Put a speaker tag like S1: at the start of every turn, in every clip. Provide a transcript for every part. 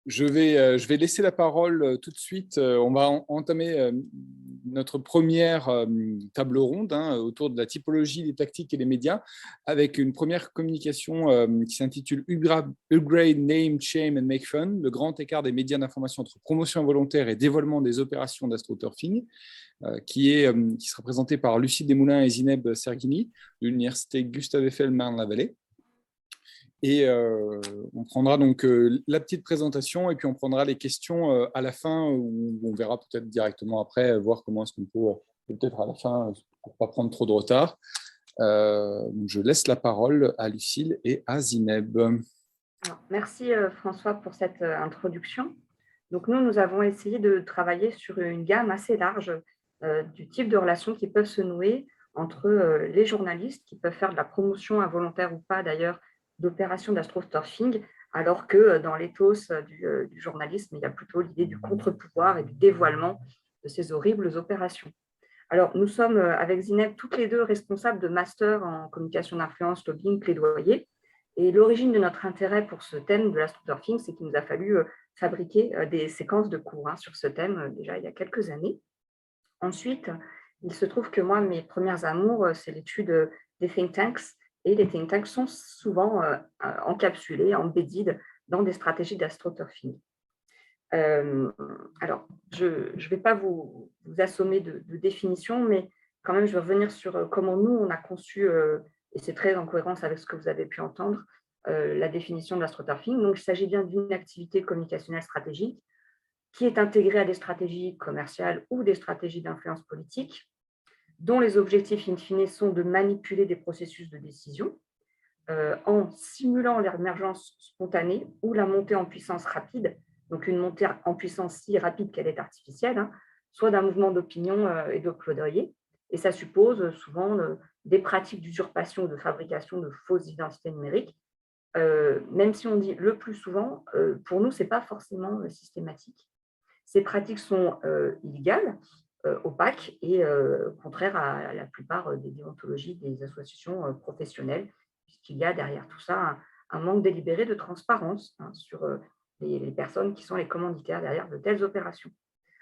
S1: Je vais laisser la parole tout de suite. On va entamer notre première table ronde autour de la typologie des tactiques et des médias, avec une première communication qui s'intitule Upgrade, Name, Shame and Make Fun, le grand écart des médias d'information entre promotion involontaire et dévoilement des opérations d'astroturfing, qui sera présentée par Lucie Desmoulins et Zineb Serghini, de l'université Gustave Eiffel Marne-la-Vallée. Et on prendra donc la petite présentation et puis on prendra les questions à la fin, où on verra peut-être directement après, voir comment est-ce qu'on peut, peut-être à la fin, pour ne pas prendre trop de retard. Je laisse la parole à Lucille et à Zineb.
S2: Alors, merci François pour cette introduction. Donc nous avons essayé de travailler sur une gamme assez large du type de relations qui peuvent se nouer entre les journalistes qui peuvent faire de la promotion involontaire ou pas d'ailleurs d'opérations d'astroturfing, alors que dans l'éthos du journalisme, il y a plutôt l'idée du contre-pouvoir et du dévoilement de ces horribles opérations. Alors, nous sommes avec Zineb toutes les deux responsables de master en communication d'influence, lobbying, plaidoyer. Et l'origine de notre intérêt pour ce thème de l'astroturfing, c'est qu'il nous a fallu fabriquer des séquences de cours sur ce thème déjà il y a quelques années. Ensuite, il se trouve que moi, mes premières amours, c'est l'étude des think tanks. Et les think tanks sont souvent encapsulés, embedded dans des stratégies d'astroturfing. Alors, je ne vais pas vous assommer de définitions, mais quand même, je vais revenir sur comment nous, on a conçu, et c'est très en cohérence avec ce que vous avez pu entendre, la définition de l'astroturfing. Donc, il s'agit bien d'une activité communicationnelle stratégique qui est intégrée à des stratégies commerciales ou des stratégies d'influence politique, dont les objectifs in fine sont de manipuler des processus de décision en simulant l'émergence spontanée ou la montée en puissance rapide, donc une montée en puissance si rapide qu'elle est artificielle, soit d'un mouvement d'opinion et de plaidoyer. Et ça suppose souvent des pratiques d'usurpation ou de fabrication de fausses identités numériques. Même si on dit le plus souvent, pour nous, ce n'est pas forcément systématique. Ces pratiques sont illégales, opaques et contraires à la plupart des déontologies des associations professionnelles, puisqu'il y a derrière tout ça un manque délibéré de transparence sur les personnes qui sont les commanditaires derrière de telles opérations.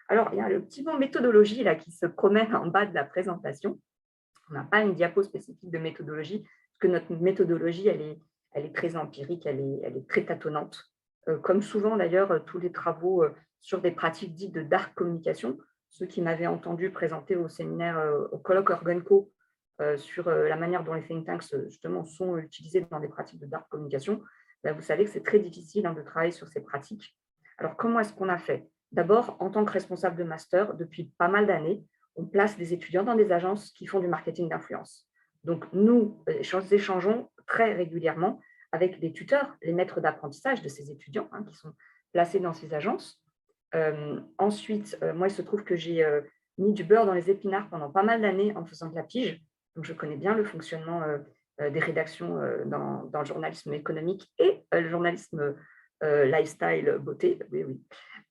S2: Alors, il y a le petit mot méthodologie là, qui se promène en bas de la présentation. On n'a pas une diapo spécifique de méthodologie, parce que notre méthodologie, elle est très empirique, elle est très tâtonnante. Comme souvent d'ailleurs, tous les travaux sur des pratiques dites de dark communication, ceux qui m'avaient entendu présenter au séminaire, au colloque Orgenco, sur la manière dont les think tanks justement sont utilisés dans des pratiques de dark communication, vous savez que c'est très difficile de travailler sur ces pratiques. Alors, comment est-ce qu'on a fait? D'abord, en tant que responsable de master, depuis pas mal d'années, on place des étudiants dans des agences qui font du marketing d'influence. Donc, nous échangeons très régulièrement avec les tuteurs, les maîtres d'apprentissage de ces étudiants qui sont placés dans ces agences. Ensuite, moi, il se trouve que j'ai mis du beurre dans les épinards pendant pas mal d'années en faisant de la pige. Donc, je connais bien le fonctionnement des rédactions dans le journalisme économique et le journalisme lifestyle beauté. Oui, oui,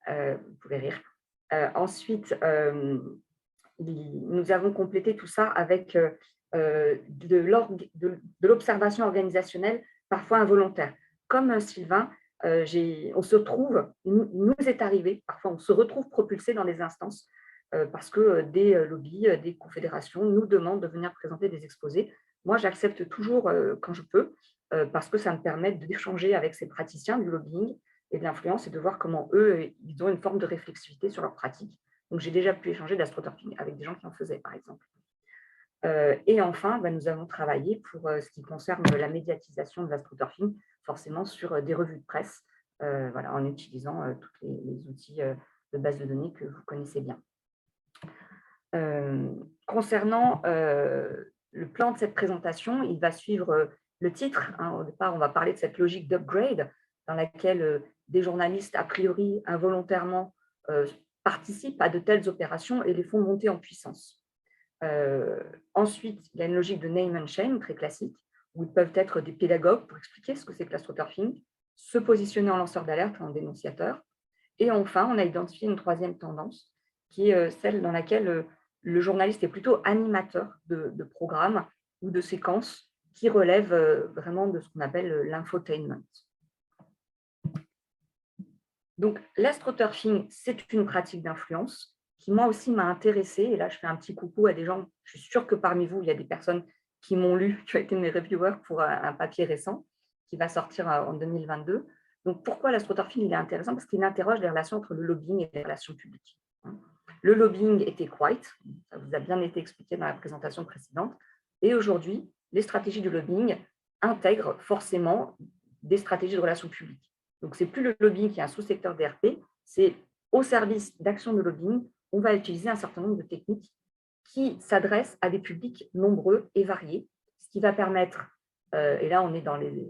S2: vous pouvez rire. Ensuite, nous avons complété tout ça avec de l'observation organisationnelle, parfois involontaire. Comme Sylvain, on se retrouve, il nous est arrivé, parfois on se retrouve propulsé dans des instances parce que des lobbies, des confédérations nous demandent de venir présenter des exposés. Moi, j'accepte toujours quand je peux parce que ça me permet d'échanger avec ces praticiens du lobbying et de l'influence et de voir comment eux, ils ont une forme de réflexivité sur leurs pratiques. Donc, j'ai déjà pu échanger d'astroturfing avec des gens qui en faisaient, par exemple. Et enfin, nous avons travaillé pour ce qui concerne la médiatisation de l'astroturfing, forcément sur des revues de presse, en utilisant tous les outils de base de données que vous connaissez bien. Concernant le plan de cette présentation, il va suivre le titre. Au départ, on va parler de cette logique d'upgrade dans laquelle des journalistes, a priori involontairement, participent à de telles opérations et les font monter en puissance. Ensuite, il y a une logique de name and shame très classique, où ils peuvent être des pédagogues pour expliquer ce que c'est que l'astroturfing, se positionner en lanceur d'alerte ou en dénonciateur. Et enfin, on a identifié une troisième tendance, qui est celle dans laquelle le journaliste est plutôt animateur de programmes ou de séquences qui relèvent vraiment de ce qu'on appelle l'infotainment. Donc, l'astroturfing, c'est une pratique d'influence qui, moi aussi, m'a intéressée. Et là, je fais un petit coucou à des gens. Je suis sûre que parmi vous, il y a des personnes qui m'ont lu, qui ont été mes reviewers pour un papier récent qui va sortir en 2022. Donc, pourquoi l'astroturfing il est intéressant? Parce qu'il interroge les relations entre le lobbying et les relations publiques. Le lobbying était quiet, ça vous a bien été expliqué dans la présentation précédente. Et aujourd'hui, les stratégies de lobbying intègrent forcément des stratégies de relations publiques. Donc, ce n'est plus le lobbying qui est un sous-secteur DRP, c'est au service d'actions de lobbying, on va utiliser un certain nombre de techniques qui s'adressent à des publics nombreux et variés, ce qui va permettre, et là on est dans les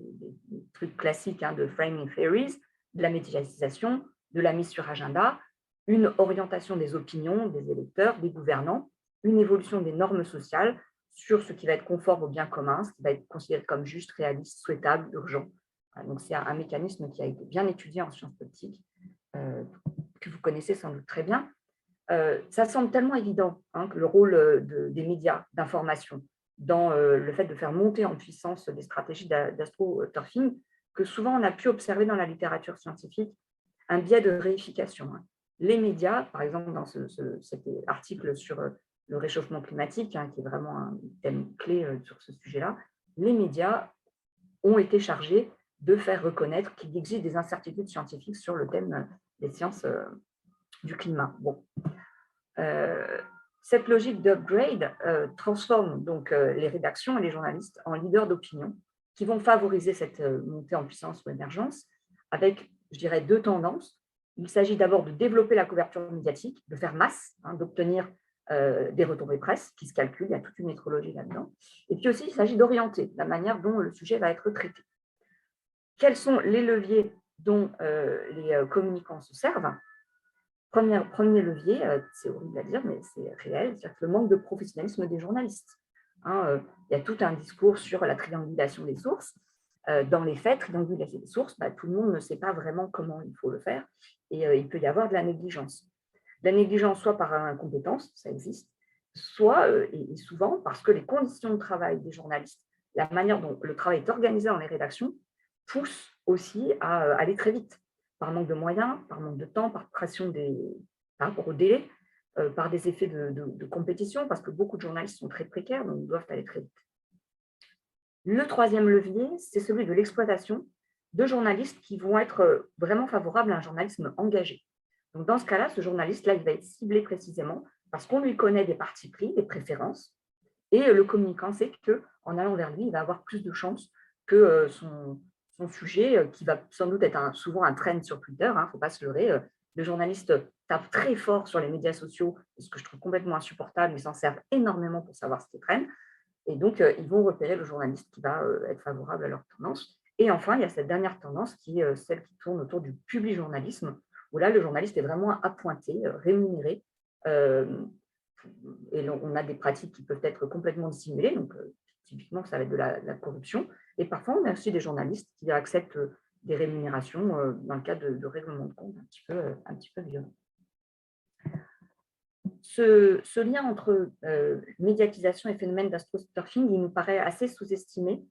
S2: trucs classiques de framing theories, de la médiatisation, de la mise sur agenda, une orientation des opinions des électeurs, des gouvernants, une évolution des normes sociales sur ce qui va être conforme au bien commun, ce qui va être considéré comme juste, réaliste, souhaitable, urgent. Donc, c'est un mécanisme qui a été bien étudié en sciences politiques, que vous connaissez sans doute très bien. Ça semble tellement évident que le rôle des médias d'information dans le fait de faire monter en puissance des stratégies d'astroturfing, que souvent on a pu observer dans la littérature scientifique un biais de réification. Les médias, par exemple dans cet article sur le réchauffement climatique, qui est vraiment un thème clé sur ce sujet-là, les médias ont été chargés de faire reconnaître qu'il existe des incertitudes scientifiques sur le thème des sciences du climat. Bon. Cette logique d'upgrade transforme donc les rédactions et les journalistes en leaders d'opinion qui vont favoriser cette montée en puissance ou émergence avec, je dirais, deux tendances. Il s'agit d'abord de développer la couverture médiatique, de faire masse, d'obtenir des retombées presse qui se calculent, il y a toute une métrologie là-dedans. Et puis aussi, il s'agit d'orienter la manière dont le sujet va être traité. Quels sont les leviers dont les communicants se servent? Premier levier, c'est horrible à dire, mais c'est réel, c'est-à-dire que le manque de professionnalisme des journalistes. Il y a tout un discours sur la triangulation des sources. Dans les faits, trianguler des sources, tout le monde ne sait pas vraiment comment il faut le faire et il peut y avoir de la négligence. De la négligence soit par incompétence, ça existe, soit, et souvent, parce que les conditions de travail des journalistes, la manière dont le travail est organisé dans les rédactions, pousse aussi à aller très vite, par manque de moyens, par manque de temps, par pression par rapport au délai, par des effets de compétition, parce que beaucoup de journalistes sont très précaires, donc ils doivent aller très vite. Le troisième levier, c'est celui de l'exploitation de journalistes qui vont être vraiment favorables à un journalisme engagé. Donc, dans ce cas-là, ce journaliste-là, il va être ciblé précisément parce qu'on lui connaît des partis pris, des préférences, et le communicant sait qu'en allant vers lui, il va avoir plus de chances que son sujet, qui va sans doute être souvent un trend sur Twitter, il ne faut pas se leurrer. Le journaliste tape très fort sur les médias sociaux, ce que je trouve complètement insupportable, ils s'en servent énormément pour savoir ce qui est trend. Et donc, ils vont repérer le journaliste qui va être favorable à leur tendance. Et enfin, il y a cette dernière tendance qui est celle qui tourne autour du public-journalisme, où là, le journaliste est vraiment appointé, rémunéré. Et on a des pratiques qui peuvent être complètement dissimulées. Donc, typiquement, ça va être de la corruption. Et parfois, on a aussi des journalistes qui acceptent des rémunérations dans le cadre de règlements de compte un petit peu violents. Ce lien entre médiatisation et phénomène d'astroturfing, il nous paraît assez sous-estimé,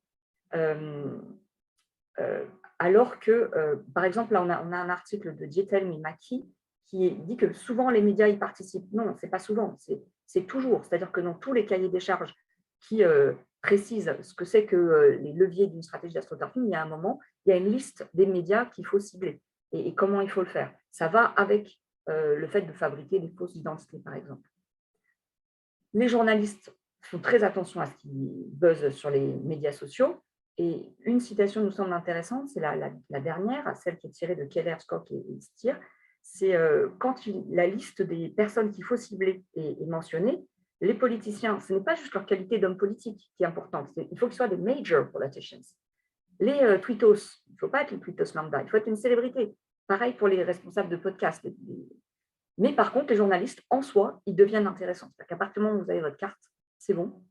S2: alors que, par exemple, là, on a un article de Dietel Mimaki qui dit que souvent les médias y participent. Non, ce n'est pas souvent, c'est toujours. C'est-à-dire que dans tous les cahiers des charges qui précisent ce que c'est que les leviers d'une stratégie d'astroturfing, il y a un moment, il y a une liste des médias qu'il faut cibler et comment il faut le faire. Ça va avec le fait de fabriquer des fausses identités, par exemple. Les journalistes font très attention à ce qui buzz sur les médias sociaux. Et une citation nous semble intéressante, c'est la dernière, celle qui est tirée de Keller, Skok et Stier. C'est quand la liste des personnes qu'il faut cibler est mentionnée, les politiciens, ce n'est pas juste leur qualité d'homme politique qui est importante, il faut qu'ils soient des major politicians. Les tweetos, il ne faut pas être le tweetos lambda, il faut être une célébrité. Pareil pour les responsables de podcasts. Mais par contre, les journalistes, en soi, ils deviennent intéressants. C'est-à-dire qu'à partir du moment où vous avez votre carte, c'est bon,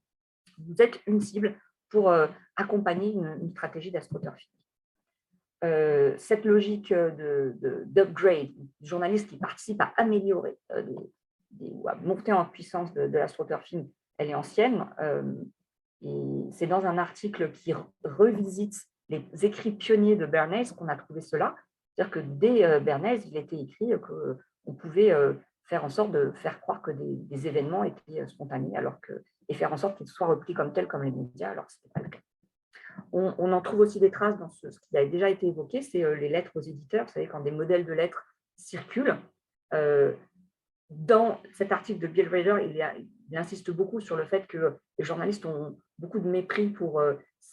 S2: vous êtes une cible pour accompagner une stratégie d'astroturfing. Cette logique d'upgrade, du journaliste qui participe à améliorer ou à monter en puissance de l'astroturfing, elle est ancienne. Et c'est dans un article qui revisite les écrits pionniers de Bernays qu'on a trouvé cela. C'est-à-dire que dès Bernays, il était écrit qu'on pouvait faire en sorte de faire croire que des événements étaient spontanés et faire en sorte qu'ils soient repris comme tels, comme les médias, alors que ce n'était pas le cas. On en trouve aussi des traces dans ce qui a déjà été évoqué, c'est les lettres aux éditeurs. Vous savez, quand des modèles de lettres circulent, dans cet article de Bill Rader, il insiste beaucoup sur le fait que les journalistes ont beaucoup de mépris pour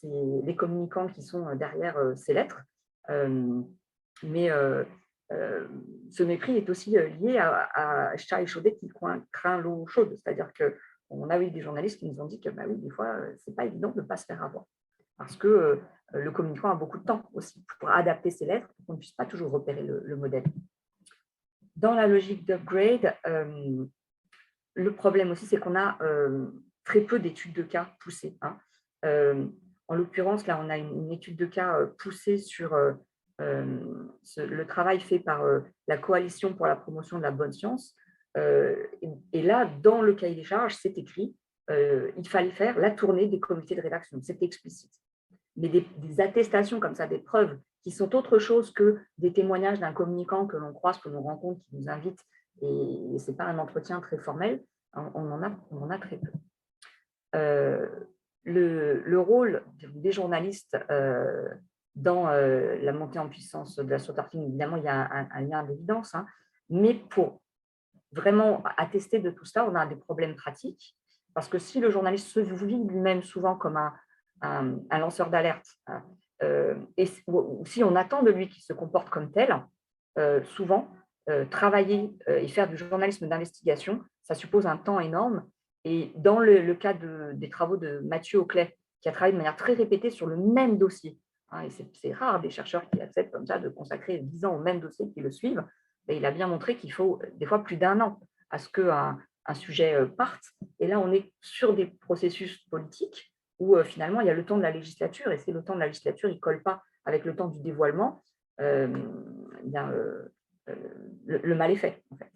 S2: les communicants qui sont derrière ces lettres. Mais ce mépris est aussi lié à chat échaudé qui craint l'eau chaude. C'est-à-dire qu'on a eu des journalistes qui nous ont dit que oui, des fois, ce n'est pas évident de ne pas se faire avoir. Parce que le communicant a beaucoup de temps aussi pour adapter ses lettres pour qu'on ne puisse pas toujours repérer le modèle. Dans la logique d'upgrade, le problème aussi, c'est qu'on a très peu d'études de cas poussées. En l'occurrence, là, on a une étude de cas poussée sur le travail fait par la Coalition pour la promotion de la bonne science. Et là, dans le cahier des charges, c'est écrit il fallait faire la tournée des comités de rédaction. C'est explicite. Mais des attestations comme ça, des preuves qui sont autre chose que des témoignages d'un communicant que l'on croise, que l'on rencontre, qui nous invite, et ce n'est pas un entretien très formel, on en a très peu. Le rôle des journalistes dans la montée en puissance de l'astroturfing, évidemment, il y a un lien d'évidence, mais pour vraiment attester de tout ça, on a des problèmes pratiques, parce que si le journaliste se vit lui-même souvent comme un lanceur d'alerte, et si on attend de lui qu'il se comporte comme tel, souvent, travailler et faire du journalisme d'investigation, ça suppose un temps énorme. Et dans le cas des travaux de Mathieu Auclet, qui a travaillé de manière très répétée sur le même dossier, et c'est rare des chercheurs qui acceptent comme ça de consacrer 10 ans au même dossier, qui le suivent, mais il a bien montré qu'il faut des fois plus d'un an à ce qu'un sujet parte. Et là, on est sur des processus politiques où finalement, il y a le temps de la législature, et si le temps de la législature ne colle pas avec le temps du dévoilement, le mal est fait, en fait.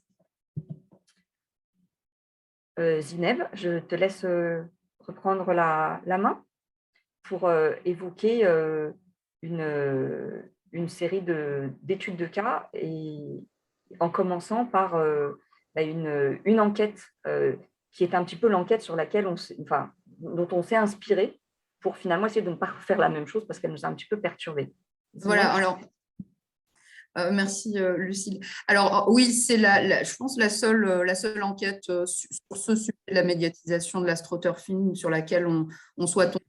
S2: Zineb, je te laisse reprendre la main pour évoquer une série d'études de cas, et en commençant par une enquête qui est un petit peu l'enquête sur laquelle dont on s'est inspiré pour finalement essayer de ne pas faire la même chose parce qu'elle nous a un petit peu perturbés.
S3: Voilà, alors merci Lucille. Alors oui, c'est je pense la seule enquête sur ce sujet de la médiatisation de l'astroturfing sur laquelle on soit tombé.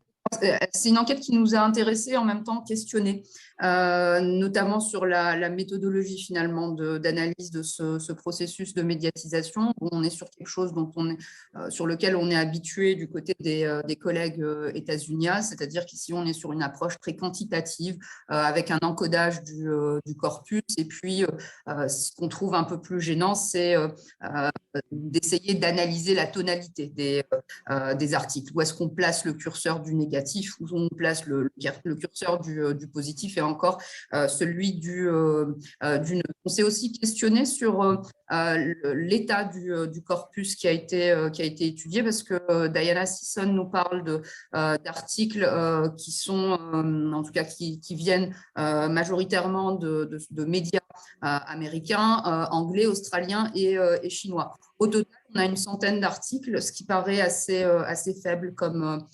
S3: C'est une enquête qui nous a intéressés, en même temps questionnés, notamment sur la méthodologie finalement d'analyse de ce processus de médiatisation. On est sur quelque chose sur lequel on est habitué du côté des collègues états-uniens, c'est-à-dire qu'ici on est sur une approche très quantitative avec un encodage du corpus, et puis ce qu'on trouve un peu plus gênant, c'est d'essayer d'analyser la tonalité des articles. Où est-ce qu'on place le curseur du négatif, où on place le curseur du positif, et encore celui du neutre. On s'est aussi questionné sur l'état du corpus qui a été étudié, parce que Diana Sisson nous parle d'articles qui sont, en tout cas, qui viennent majoritairement de médias américains, anglais, australiens et chinois. Au total, on a une centaine d'articles, ce qui paraît assez faible comme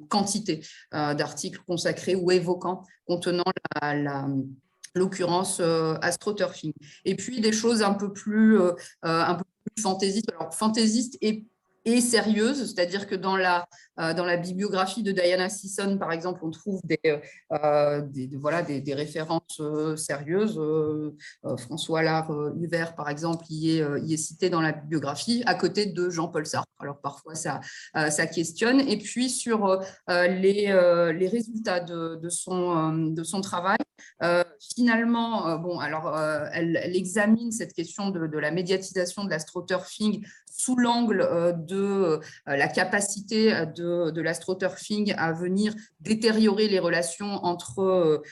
S3: quantité d'articles consacrés ou évoquant, contenant l'occurrence astroturfing. Et puis des choses un peu plus fantaisistes. Alors, fantaisistes et sérieuses, c'est-à-dire que dans la bibliographie de Diana Sisson, par exemple, on trouve des références sérieuses. François Lard-Huvert, par exemple, y est cité dans la bibliographie, à côté de Jean-Paul Sartre. Alors, parfois, ça questionne. Et puis, sur les résultats de son travail, Finalement, bon, alors, elle examine cette question de la médiatisation de l'astroturfing sous l'angle de la capacité de l'astroturfing à venir détériorer les relations entre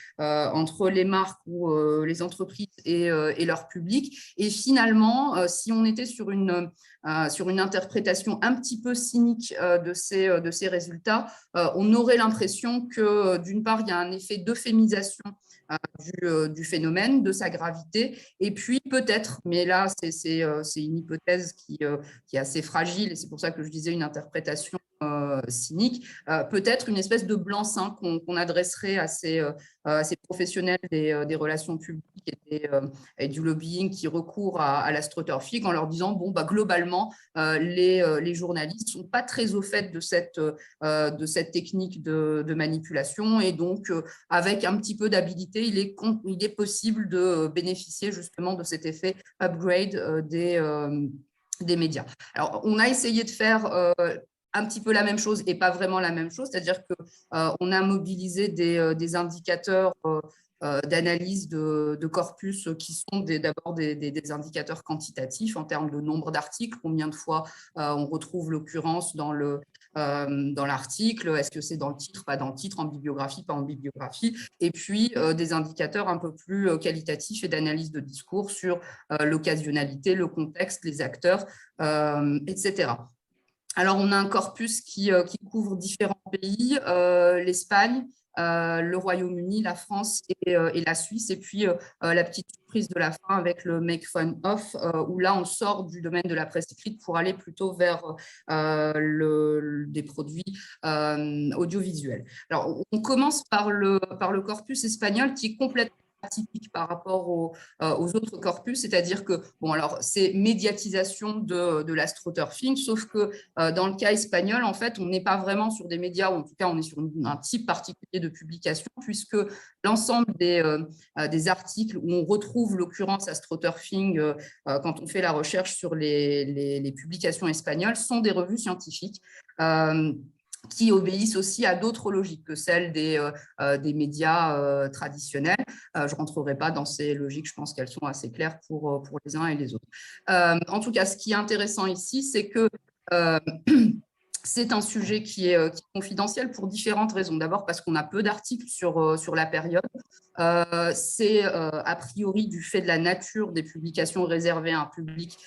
S3: les marques ou les entreprises et leur public. Et finalement, si on était sur une interprétation un petit peu cynique de ces résultats, on aurait l'impression que, d'une part, il y a un effet d'euphémisation du phénomène, de sa gravité, et puis peut-être, mais là c'est une hypothèse qui est assez fragile, et c'est pour ça que je disais une interprétation cynique, peut-être une espèce de blanc-seing qu'on adresserait à ces professionnels des relations publiques et du lobbying qui recourent à l'astroturfing en leur disant, bon, bah, globalement, les journalistes ne sont pas très au fait de cette technique de manipulation, et donc, avec un petit peu d'habilité, il est possible de bénéficier justement de cet effet upgrade des médias. Alors, on a essayé de faire un petit peu la même chose et pas vraiment la même chose, c'est-à-dire qu'on a mobilisé des indicateurs d'analyse de corpus qui sont d'abord des indicateurs quantitatifs en termes de nombre d'articles, combien de fois on retrouve l'occurrence dans l'article, est-ce que c'est dans le titre, pas dans le titre, en bibliographie, pas en bibliographie, et puis des indicateurs un peu plus qualitatifs et d'analyse de discours sur l'occasionnalité, le contexte, les acteurs, etc. Alors, on a un corpus qui couvre différents pays, l'Espagne, le Royaume-Uni, la France et la Suisse. Et puis, la petite surprise de la fin avec le Make Fun Off, où là, on sort du domaine de la presse écrite pour aller plutôt vers des produits audiovisuels. Alors, on commence par le corpus espagnol qui est complètement atypique par rapport aux autres corpus, c'est-à-dire que, bon, alors, c'est médiatisation de l'astroturfing, sauf que dans le cas espagnol, en fait, on n'est pas vraiment sur des médias, ou en tout cas, on est sur un type particulier de publication, puisque l'ensemble des articles où on retrouve l'occurrence astroturfing quand on fait la recherche sur les publications espagnoles sont des revues scientifiques qui obéissent aussi à d'autres logiques que celles des médias traditionnels. Je ne rentrerai pas dans ces logiques, je pense qu'elles sont assez claires pour les uns et les autres. En tout cas, ce qui est intéressant ici, c'est que c'est un sujet qui est confidentiel pour différentes raisons. D'abord parce qu'on a peu d'articles sur la période. C'est a priori du fait de la nature des publications réservées à un public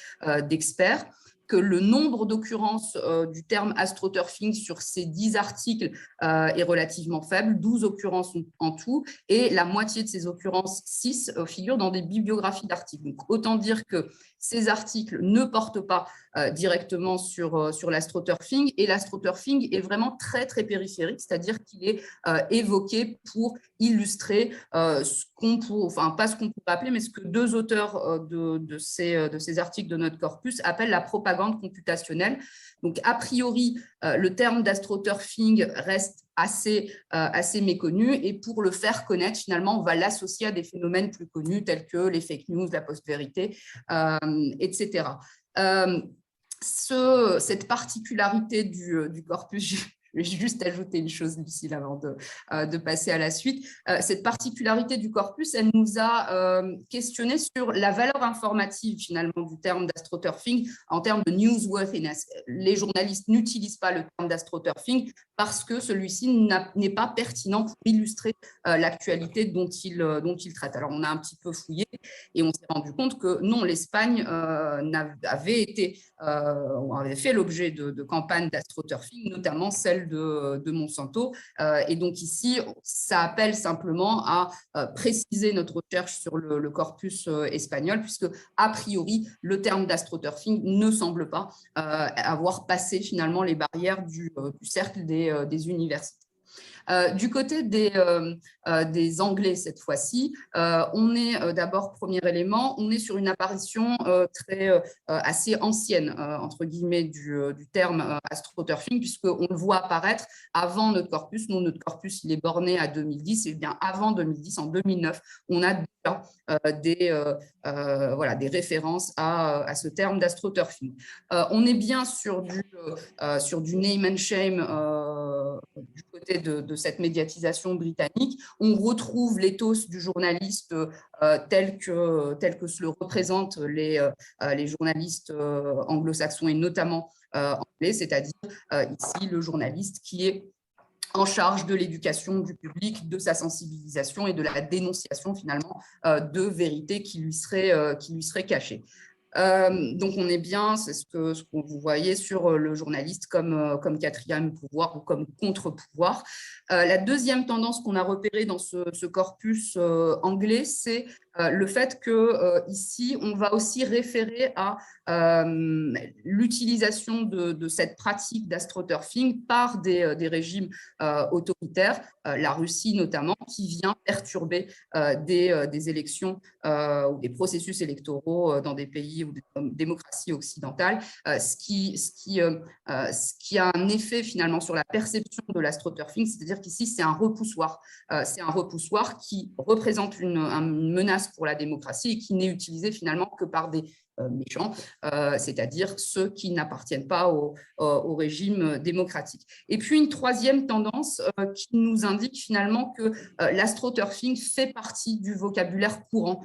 S3: d'experts, que le nombre d'occurrences du terme astroturfing sur ces 10 articles est relativement faible, 12 occurrences en tout, et la moitié de ces occurrences, 6, figurent dans des bibliographies d'articles. Donc, autant dire que ces articles ne portent pas directement sur l'astroturfing, et l'astroturfing est vraiment très, très périphérique, c'est-à-dire qu'il est évoqué pour illustrer ce qu'on pourrait, enfin pas ce qu'on pourrait appeler, mais ce que deux auteurs de ces articles de notre corpus appellent la propagande computationnelle. Donc, a priori, le terme d'astroturfing reste assez méconnu, et pour le faire connaître, finalement, on va l'associer à des phénomènes plus connus tels que les fake news, la post-vérité, etc. Cette particularité du corpus, je vais juste ajouter une chose, Lucille, avant de passer à la suite. Cette particularité du corpus, elle nous a questionné sur la valeur informative, finalement, du terme d'astroturfing en termes de newsworthiness. Les journalistes n'utilisent pas le terme d'astroturfing parce que celui-ci n'est pas pertinent pour illustrer l'actualité dont il traite. Alors, on a un petit peu fouillé et on s'est rendu compte que non, l'Espagne avait fait l'objet de campagnes d'astroturfing, notamment celle de Monsanto. Et donc ici, ça appelle simplement à préciser notre recherche sur le corpus espagnol, puisque a priori, le terme d'astroturfing ne semble pas avoir passé finalement les barrières du cercle des universités. Du côté des Anglais, cette fois-ci, on est d'abord, premier élément, on est sur une apparition assez ancienne, entre guillemets, du terme astroturfing, puisqu'on le voit apparaître avant notre corpus. Nous, notre corpus, il est borné à 2010, et bien avant 2010, en 2009, on a déjà des références à ce terme d'astroturfing. On est bien sur du name and shame du côté de cette médiatisation britannique. On retrouve l'éthos du journaliste tel que se le représentent les journalistes anglo-saxons et notamment anglais, c'est-à-dire ici le journaliste qui est en charge de l'éducation du public, de sa sensibilisation et de la dénonciation finalement de vérités qui lui seraient cachées. Donc, on est bien, c'est ce que vous voyez sur le journaliste comme quatrième pouvoir ou comme contre-pouvoir. La deuxième tendance qu'on a repérée dans ce corpus anglais, c'est le fait que ici, on va aussi référer à l'utilisation de cette pratique d'astroturfing par des régimes autoritaires, la Russie notamment, qui vient perturber des élections ou des processus électoraux dans des pays ou des démocraties occidentales, ce qui a un effet finalement sur la perception de l'astroturfing, c'est-à-dire qu'ici, c'est un repoussoir. C'est un repoussoir qui représente une menace pour la démocratie et qui n'est utilisé finalement que par des méchants, c'est-à-dire ceux qui n'appartiennent pas au régime démocratique. Et puis une troisième tendance qui nous indique finalement que l'astroturfing fait partie du vocabulaire courant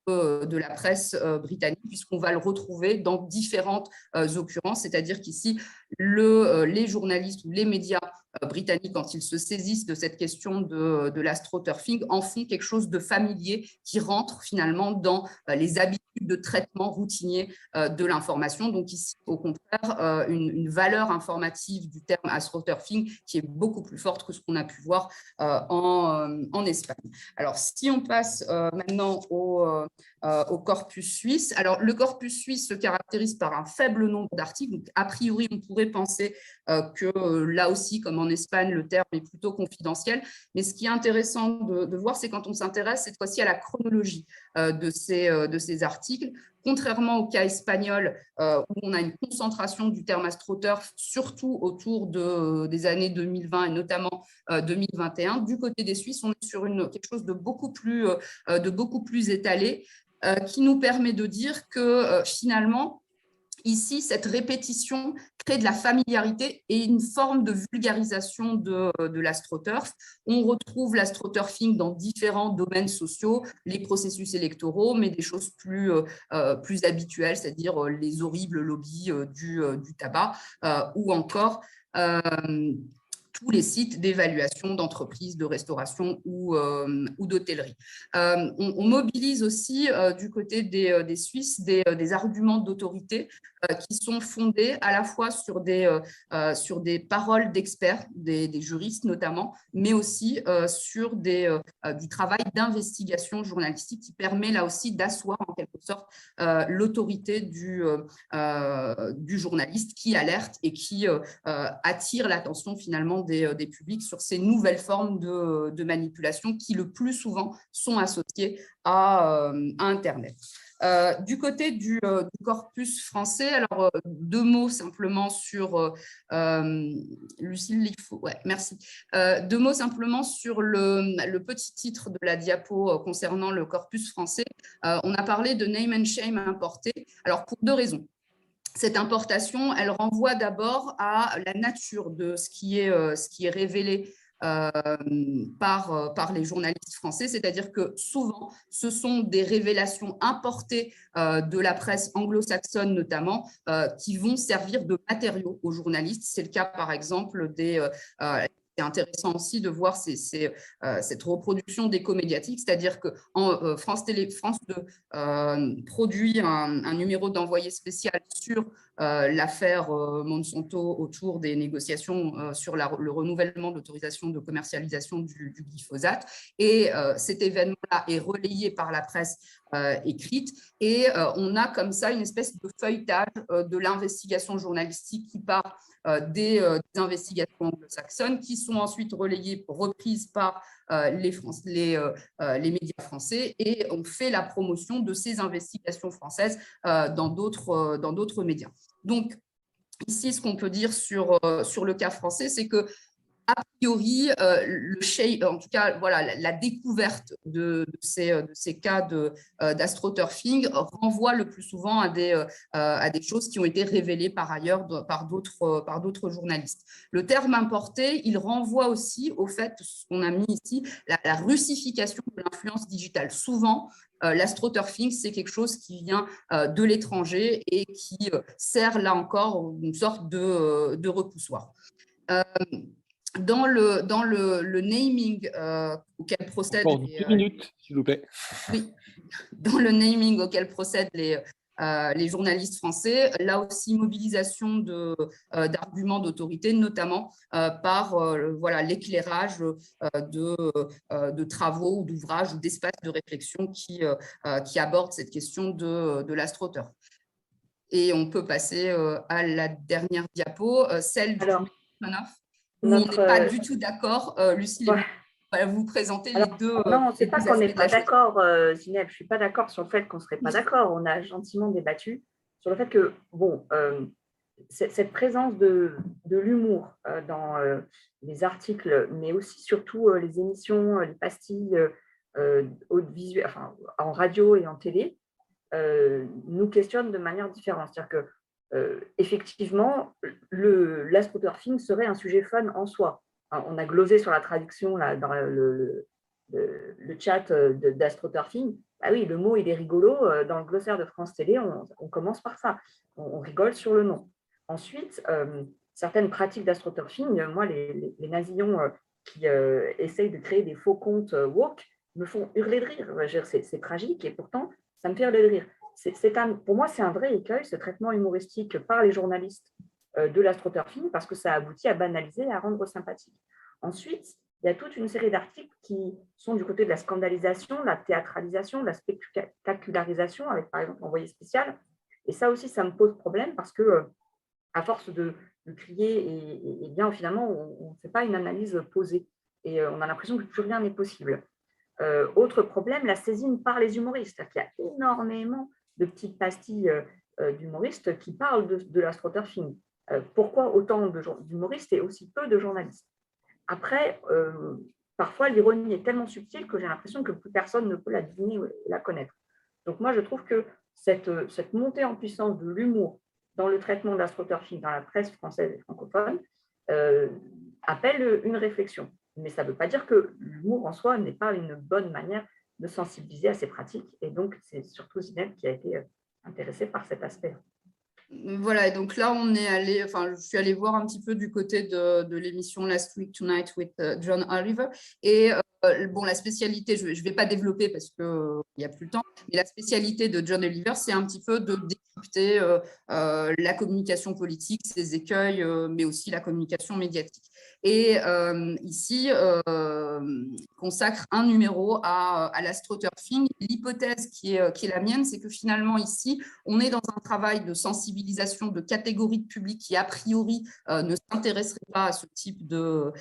S3: de la presse britannique, puisqu'on va le retrouver dans différentes occurrences, c'est-à-dire qu'ici, les journalistes ou les médias britanniques, quand ils se saisissent de cette question de l'astroturfing, en font quelque chose de familier qui rentre finalement dans les habitudes de traitement routinier de l'information. Donc ici, au contraire, une valeur informative du terme astroturfing qui est beaucoup plus forte que ce qu'on a pu voir en Espagne. Alors, si on passe maintenant au corpus suisse. Alors, le corpus suisse se caractérise par un faible nombre d'articles. Donc, a priori, on pourrait penser que là aussi, comme en Espagne, le terme est plutôt confidentiel. Mais ce qui est intéressant de voir, c'est quand on s'intéresse cette fois-ci à la chronologie de ces articles. Contrairement au cas espagnol, où on a une concentration du terme astroturf, surtout autour des années 2020 et notamment 2021, du côté des Suisses, on est sur quelque chose de beaucoup plus étalé, qui nous permet de dire que finalement, ici, cette répétition crée de la familiarité et une forme de vulgarisation de l'astroturf. On retrouve l'astroturfing dans différents domaines sociaux, les processus électoraux, mais des choses plus habituelles, c'est-à-dire les horribles lobbies du tabac ou encore tous les sites d'évaluation d'entreprises, de restauration ou d'hôtellerie. On mobilise aussi du côté des Suisses des arguments d'autorité qui sont fondés à la fois sur des paroles d'experts, des juristes notamment, mais aussi sur du travail d'investigation journalistique qui permet là aussi d'asseoir en quelque sorte l'autorité du journaliste qui alerte et qui attire l'attention finalement des publics sur ces nouvelles formes de manipulation qui le plus souvent sont associées à Internet. Du côté du corpus français, alors deux mots simplement sur Lucille, merci. Deux mots simplement sur le petit titre de la diapo concernant le corpus français. On a parlé de name and shame importé. Alors pour deux raisons. Cette importation, elle renvoie d'abord à la nature de ce qui est révélé par les journalistes français, c'est-à-dire que souvent, ce sont des révélations importées de la presse anglo-saxonne notamment, qui vont servir de matériaux aux journalistes. C'est le cas, par exemple, c'est intéressant aussi de voir cette reproduction d'écho médiatique, c'est-à-dire que France 2 produit un numéro d'envoyé spécial sur l'affaire Monsanto autour des négociations sur le renouvellement de l'autorisation de commercialisation du glyphosate. Et cet événement-là est relayé par la presse écrite et on a comme ça une espèce de feuilletage de l'investigation journalistique qui part des investigations anglo-saxonnes qui sont ensuite reprises par les médias français et on fait la promotion de ces investigations françaises dans d'autres médias. Donc, ici, ce qu'on peut dire sur le cas français, c'est que a priori, en tout cas, voilà, la découverte de ces cas d'astroturfing renvoie le plus souvent à des choses qui ont été révélées par ailleurs par d'autres journalistes. Le terme importé, il renvoie aussi au fait, ce qu'on a mis ici, la russification de l'influence digitale. Souvent, l'astroturfing, c'est quelque chose qui vient de l'étranger et qui sert là encore une sorte de repoussoir. Dans le naming auquel procèdent…
S1: Encore 2 minutes, s'il vous plaît.
S3: Oui, dans le naming auquel procèdent les journalistes français, là aussi mobilisation d'arguments d'autorité, notamment par voilà, l'éclairage de travaux ou d'ouvrages ou d'espaces de réflexion qui abordent cette question de l'astroturf. Et on peut passer à la dernière diapo, celle du où on n'est pas du tout d'accord. Lucille, va vous présenter les deux.
S2: Non, c'est pas qu'on n'est pas d'accord, Zineb. Je ne suis pas d'accord sur le fait qu'on ne serait pas d'accord. On a gentiment débattu sur le fait que, bon, cette présence de l'humour dans les articles, mais aussi surtout les émissions, les pastilles audiovisuelles, enfin, en radio et en télé, nous questionnent de manière différente. C'est-à-dire que effectivement, l'astroturfing serait un sujet fun en soi. On a glosé sur la traduction là, dans le chat d'astroturfing. Ah oui, le mot, il est rigolo. Dans le glossaire de France Télé, on commence par ça. On rigole sur le nom. Ensuite, certaines pratiques d'astroturfing, moi, les nazillons qui essayent de créer des faux comptes woke me font hurler de rire. C'est tragique et pourtant, ça me fait hurler de rire. Pour moi, c'est un vrai écueil, ce traitement humoristique par les journalistes de l'astroturfing, parce que ça aboutit à banaliser et à rendre sympathique. Ensuite, il y a toute une série d'articles qui sont du côté de la scandalisation, la théâtralisation, la spectacularisation, avec par exemple Envoyé spécial. Et ça aussi, ça me pose problème parce que, à force de crier, et bien finalement, on ne fait pas une analyse posée. Et on a l'impression que plus rien n'est possible. Autre problème, la saisine par les humoristes. Il y a énormément de petites pastilles d'humoristes qui parlent de l'astroturfing. Pourquoi autant d'humoristes et aussi peu de journalistes? Après, parfois, l'ironie est tellement subtile que j'ai l'impression que plus personne ne peut la deviner et la connaître. Donc moi, je trouve que cette montée en puissance de l'humour dans le traitement de l'astroturfing dans la presse française et francophone appelle une réflexion. Mais ça ne veut pas dire que l'humour en soi n'est pas une bonne manière de sensibiliser à ces pratiques. Et donc, c'est surtout Zineb qui a été intéressée par cet aspect.
S3: Voilà, et donc là, je suis allée voir un petit peu du côté de l'émission Last Week Tonight with John Oliver. Et bon, la spécialité, je ne vais pas développer parce qu'il n'y a plus le temps, mais la spécialité de John Oliver, c'est un petit peu de décrypter la communication politique, ses écueils, mais aussi la communication médiatique. Et ici, consacre un numéro à l'astroturfing. L'hypothèse qui est la mienne, c'est que finalement, ici, on est dans un travail de sensibilisation de catégories de public qui, a priori, ne s'intéresseraient pas à ce type de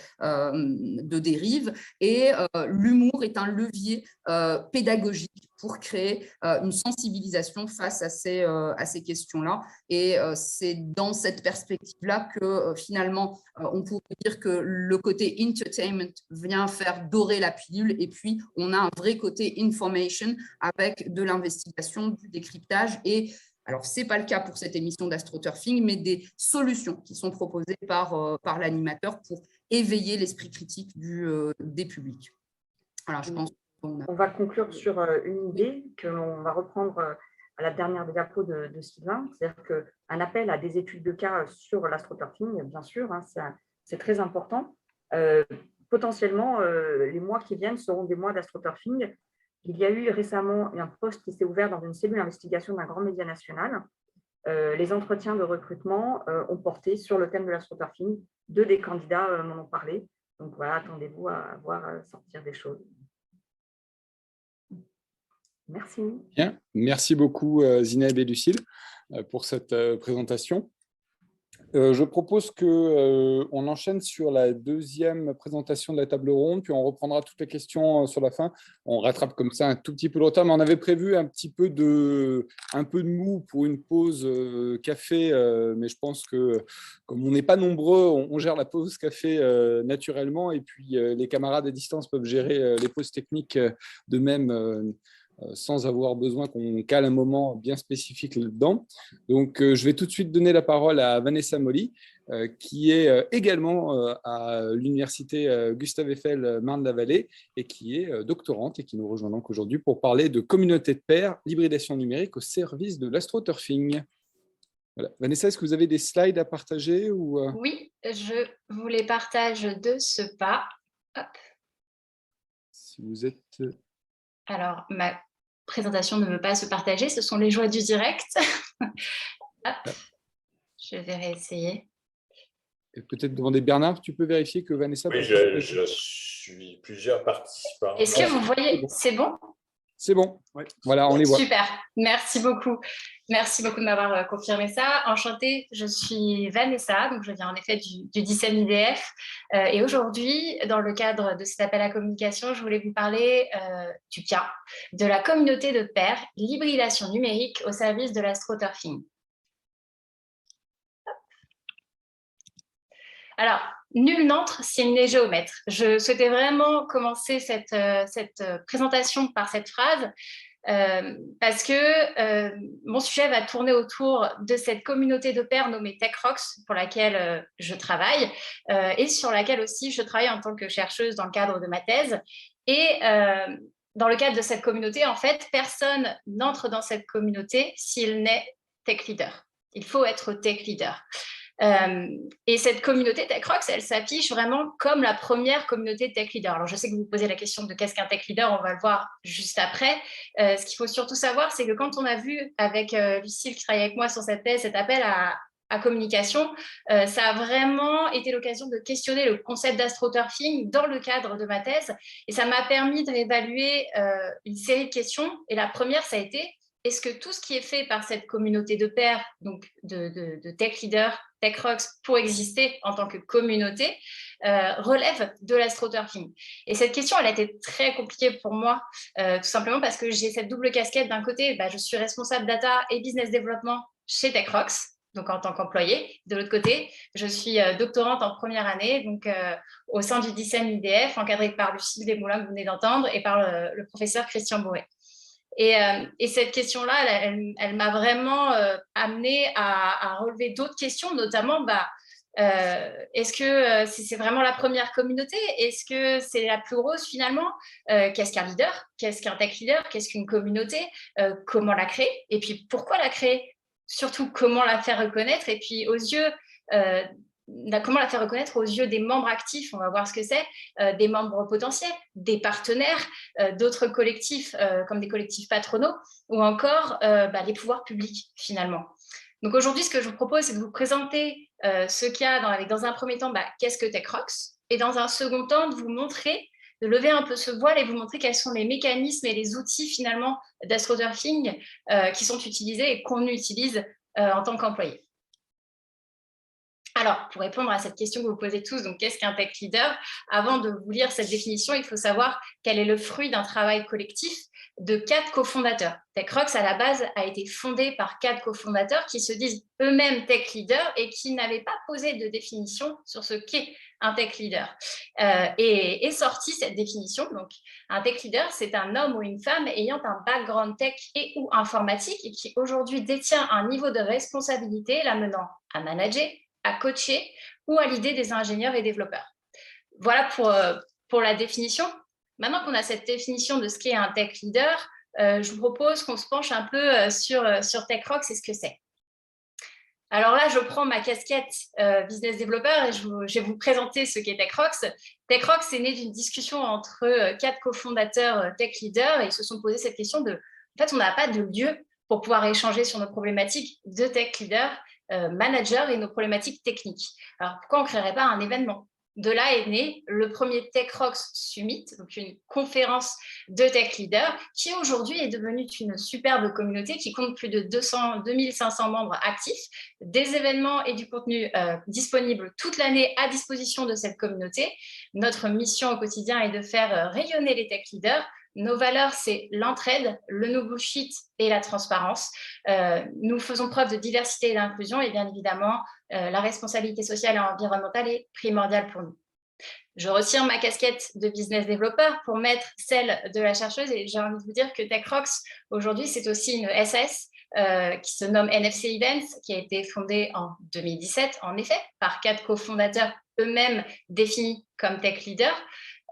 S3: dérive. Et l'humour est un levier pédagogique pour créer une sensibilisation face à ces questions-là. Et c'est dans cette perspective-là que finalement, on pourrait dire que le côté entertainment vient faire dorer la pilule, et puis on a un vrai côté information avec de l'investigation, du décryptage. Et alors, ce n'est pas le cas pour cette émission d'astroturfing, mais des solutions qui sont proposées par l'animateur pour éveiller l'esprit critique des publics. Voilà, je pense
S2: on va conclure sur une idée que l'on va reprendre à la dernière diapo de Sylvain, c'est-à-dire qu'un appel à des études de cas sur l'astroturfing, bien sûr, hein, c'est très important. Potentiellement, les mois qui viennent seront des mois d'astroturfing. Il y a eu récemment un poste qui s'est ouvert dans une cellule d'investigation d'un grand média national. Les entretiens de recrutement ont porté sur le thème de l'astroturfing. 2 des candidats m'en ont parlé. Donc voilà, attendez-vous à voir sortir des choses. Merci.
S1: Bien. Merci beaucoup Zineb et Lucille pour cette présentation. Je propose qu'on enchaîne sur la deuxième présentation de la table ronde, puis on reprendra toutes les questions sur la fin. On rattrape comme ça un tout petit peu le retard, mais on avait prévu un peu de mou pour une pause café, mais je pense que comme on n'est pas nombreux, on gère la pause café naturellement, et puis les camarades à distance peuvent gérer les pauses techniques de même. Sans avoir besoin qu'on cale un moment bien spécifique là-dedans. Donc, je vais tout de suite donner la parole à Vanessa Molly, qui est également à l'université Gustave Eiffel Marne-la-Vallée et qui est doctorante et qui nous rejoint donc aujourd'hui pour parler de communauté de pairs, l'hybridation numérique au service de l'astroturfing. Voilà. Vanessa, est-ce que vous avez des slides à partager ou...
S4: Oui, je vous les partage de ce pas. Hop.
S1: Si vous êtes...
S4: Alors, ma présentation ne veut pas se partager, ce sont les joies du direct. Hop. Je vais réessayer.
S1: Et peut-être demander Bernard, tu peux vérifier que Vanessa...
S5: Oui, je suis plusieurs participants.
S4: Est-ce que vous voyez? C'est bon?
S1: C'est bon, ouais. Voilà, on les voit.
S4: Super, merci beaucoup. Merci beaucoup de m'avoir confirmé ça. Enchantée, je suis Vanessa, donc je viens en effet du 10e IDF. Et aujourd'hui, dans le cadre de cet appel à communication, je voulais vous parler du cas de la communauté de pairs, l'hybridation numérique au service de l'astroturfing. Alors, nul n'entre s'il n'est géomètre. Je souhaitais vraiment commencer cette présentation par cette phrase parce que mon sujet va tourner autour de cette communauté de pairs nommée TechRox pour laquelle je travaille et sur laquelle aussi je travaille en tant que chercheuse dans le cadre de ma thèse. Et dans le cadre de cette communauté, en fait, personne n'entre dans cette communauté s'il n'est tech leader. Il faut être tech leader. Et cette communauté TechRox, elle s'affiche vraiment comme la première communauté tech leader. Alors, je sais que vous vous posez la question de qu'est-ce qu'un tech leader, on va le voir juste après. Ce qu'il faut surtout savoir, c'est que quand on a vu avec Lucille qui travaille avec moi sur cette thèse, cet appel à communication, ça a vraiment été l'occasion de questionner le concept d'astroturfing dans le cadre de ma thèse. Et ça m'a permis de réévaluer une série de questions. Et la première, ça a été: est-ce que tout ce qui est fait par cette communauté de pairs, donc de tech leaders, TechRox, pour exister en tant que communauté, relève de l'astroturfing? Et cette question, elle a été très compliquée pour moi, tout simplement parce que j'ai cette double casquette. D'un côté, je suis responsable data et business développement chez TechRox, donc en tant qu'employée. De l'autre côté, je suis doctorante en première année, donc au sein du 10e IDF, encadrée par Lucille Desmoulins que vous venez d'entendre et par le professeur Christian Bourret. Et cette question-là, elle m'a vraiment amenée à relever d'autres questions, notamment, est-ce que c'est vraiment la première communauté? Est-ce que c'est la plus grosse finalement? Qu'est-ce qu'un leader? Qu'est-ce qu'un tech leader? Qu'est-ce qu'une communauté? Comment la créer? Et puis, pourquoi la créer? Surtout, comment la faire reconnaître? Et puis, comment la faire reconnaître aux yeux des membres actifs, on va voir ce que c'est, des membres potentiels, des partenaires, d'autres collectifs comme des collectifs patronaux ou encore les pouvoirs publics finalement. Donc aujourd'hui, ce que je vous propose, c'est de vous présenter ce qu'il y a avec, dans un premier temps, qu'est-ce que TechRox, et dans un second temps, de vous montrer, de lever un peu ce voile et vous montrer quels sont les mécanismes et les outils finalement d'astroturfing qui sont utilisés et qu'on utilise en tant qu'employé. Alors, pour répondre à cette question que vous posez tous, donc qu'est-ce qu'un tech leader? Avant de vous lire cette définition, il faut savoir quel est le fruit d'un travail collectif de 4 cofondateurs. TechRox, à la base, a été fondé par 4 cofondateurs qui se disent eux-mêmes tech leaders et qui n'avaient pas posé de définition sur ce qu'est un tech leader. Et est sortie cette définition. Donc, un tech leader, c'est un homme ou une femme ayant un background tech et ou informatique et qui aujourd'hui détient un niveau de responsabilité l'amenant à manager, à coacher ou à l'idée des ingénieurs et développeurs. Voilà pour la définition. Maintenant qu'on a cette définition de ce qu'est un tech leader, je vous propose qu'on se penche un peu sur TechRox et ce que c'est. Alors là, je prends ma casquette business développeur et je vais vous présenter ce qu'est TechRox. TechRox est né d'une discussion entre 4 cofondateurs tech leaders et ils se sont posé cette question de, en fait, on n'a pas de lieu pour pouvoir échanger sur nos problématiques de tech leader, manager et nos problématiques techniques. Alors, pourquoi on ne créerait pas un événement? de là est né le premier TechRox Summit, donc une conférence de tech leaders qui aujourd'hui est devenue une superbe communauté qui compte plus de 2500 membres actifs, des événements et du contenu disponibles toute l'année à disposition de cette communauté. Notre mission au quotidien est de faire rayonner les tech leaders. Nos valeurs, c'est l'entraide, le no bullshit et la transparence. Nous faisons preuve de diversité et d'inclusion et bien évidemment, la responsabilité sociale et environnementale est primordiale pour nous. Je retire ma casquette de business développeur pour mettre celle de la chercheuse et j'ai envie de vous dire que TechRox, aujourd'hui, c'est aussi une SAS qui se nomme NFC Events, qui a été fondée en 2017, en effet, par 4 cofondateurs eux-mêmes définis comme tech leaders.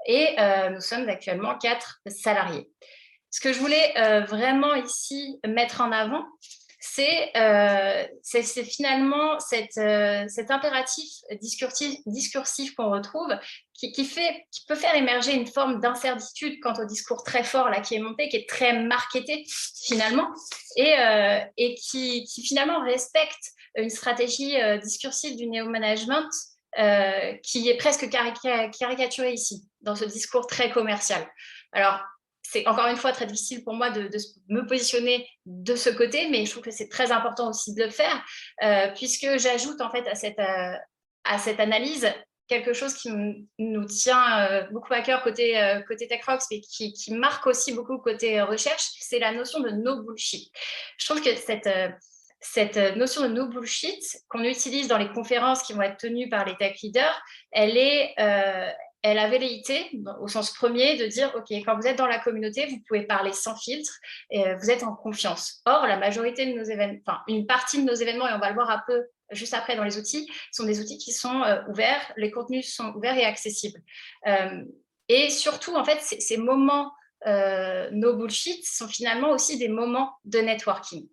S4: Et nous sommes actuellement 4 salariés. Ce que je voulais vraiment ici mettre en avant, c'est finalement cet impératif discursif qu'on retrouve qui peut faire émerger une forme d'incertitude quant au discours très fort là, qui est monté, qui est très marketé finalement, et qui finalement respecte une stratégie discursive du néo-management qui est presque caricaturée ici, dans ce discours très commercial. Alors, c'est encore une fois très difficile pour moi de me positionner de ce côté, mais je trouve que c'est très important aussi de le faire, puisque j'ajoute en fait à cette analyse quelque chose qui nous tient beaucoup à cœur côté TechRox, mais qui marque aussi beaucoup côté recherche, c'est la notion de no bullshit. Je trouve que cette notion de no bullshit qu'on utilise dans les conférences qui vont être tenues par les tech leaders, elle a velléité, au sens premier, de dire, OK, quand vous êtes dans la communauté, vous pouvez parler sans filtre, vous êtes en confiance. Or, la majorité de nos événements, enfin, une partie de nos événements, et on va le voir un peu juste après dans les outils, sont des outils qui sont ouverts, les contenus sont ouverts et accessibles. Et surtout, en fait, ces moments no bullshit sont finalement aussi des moments de networking.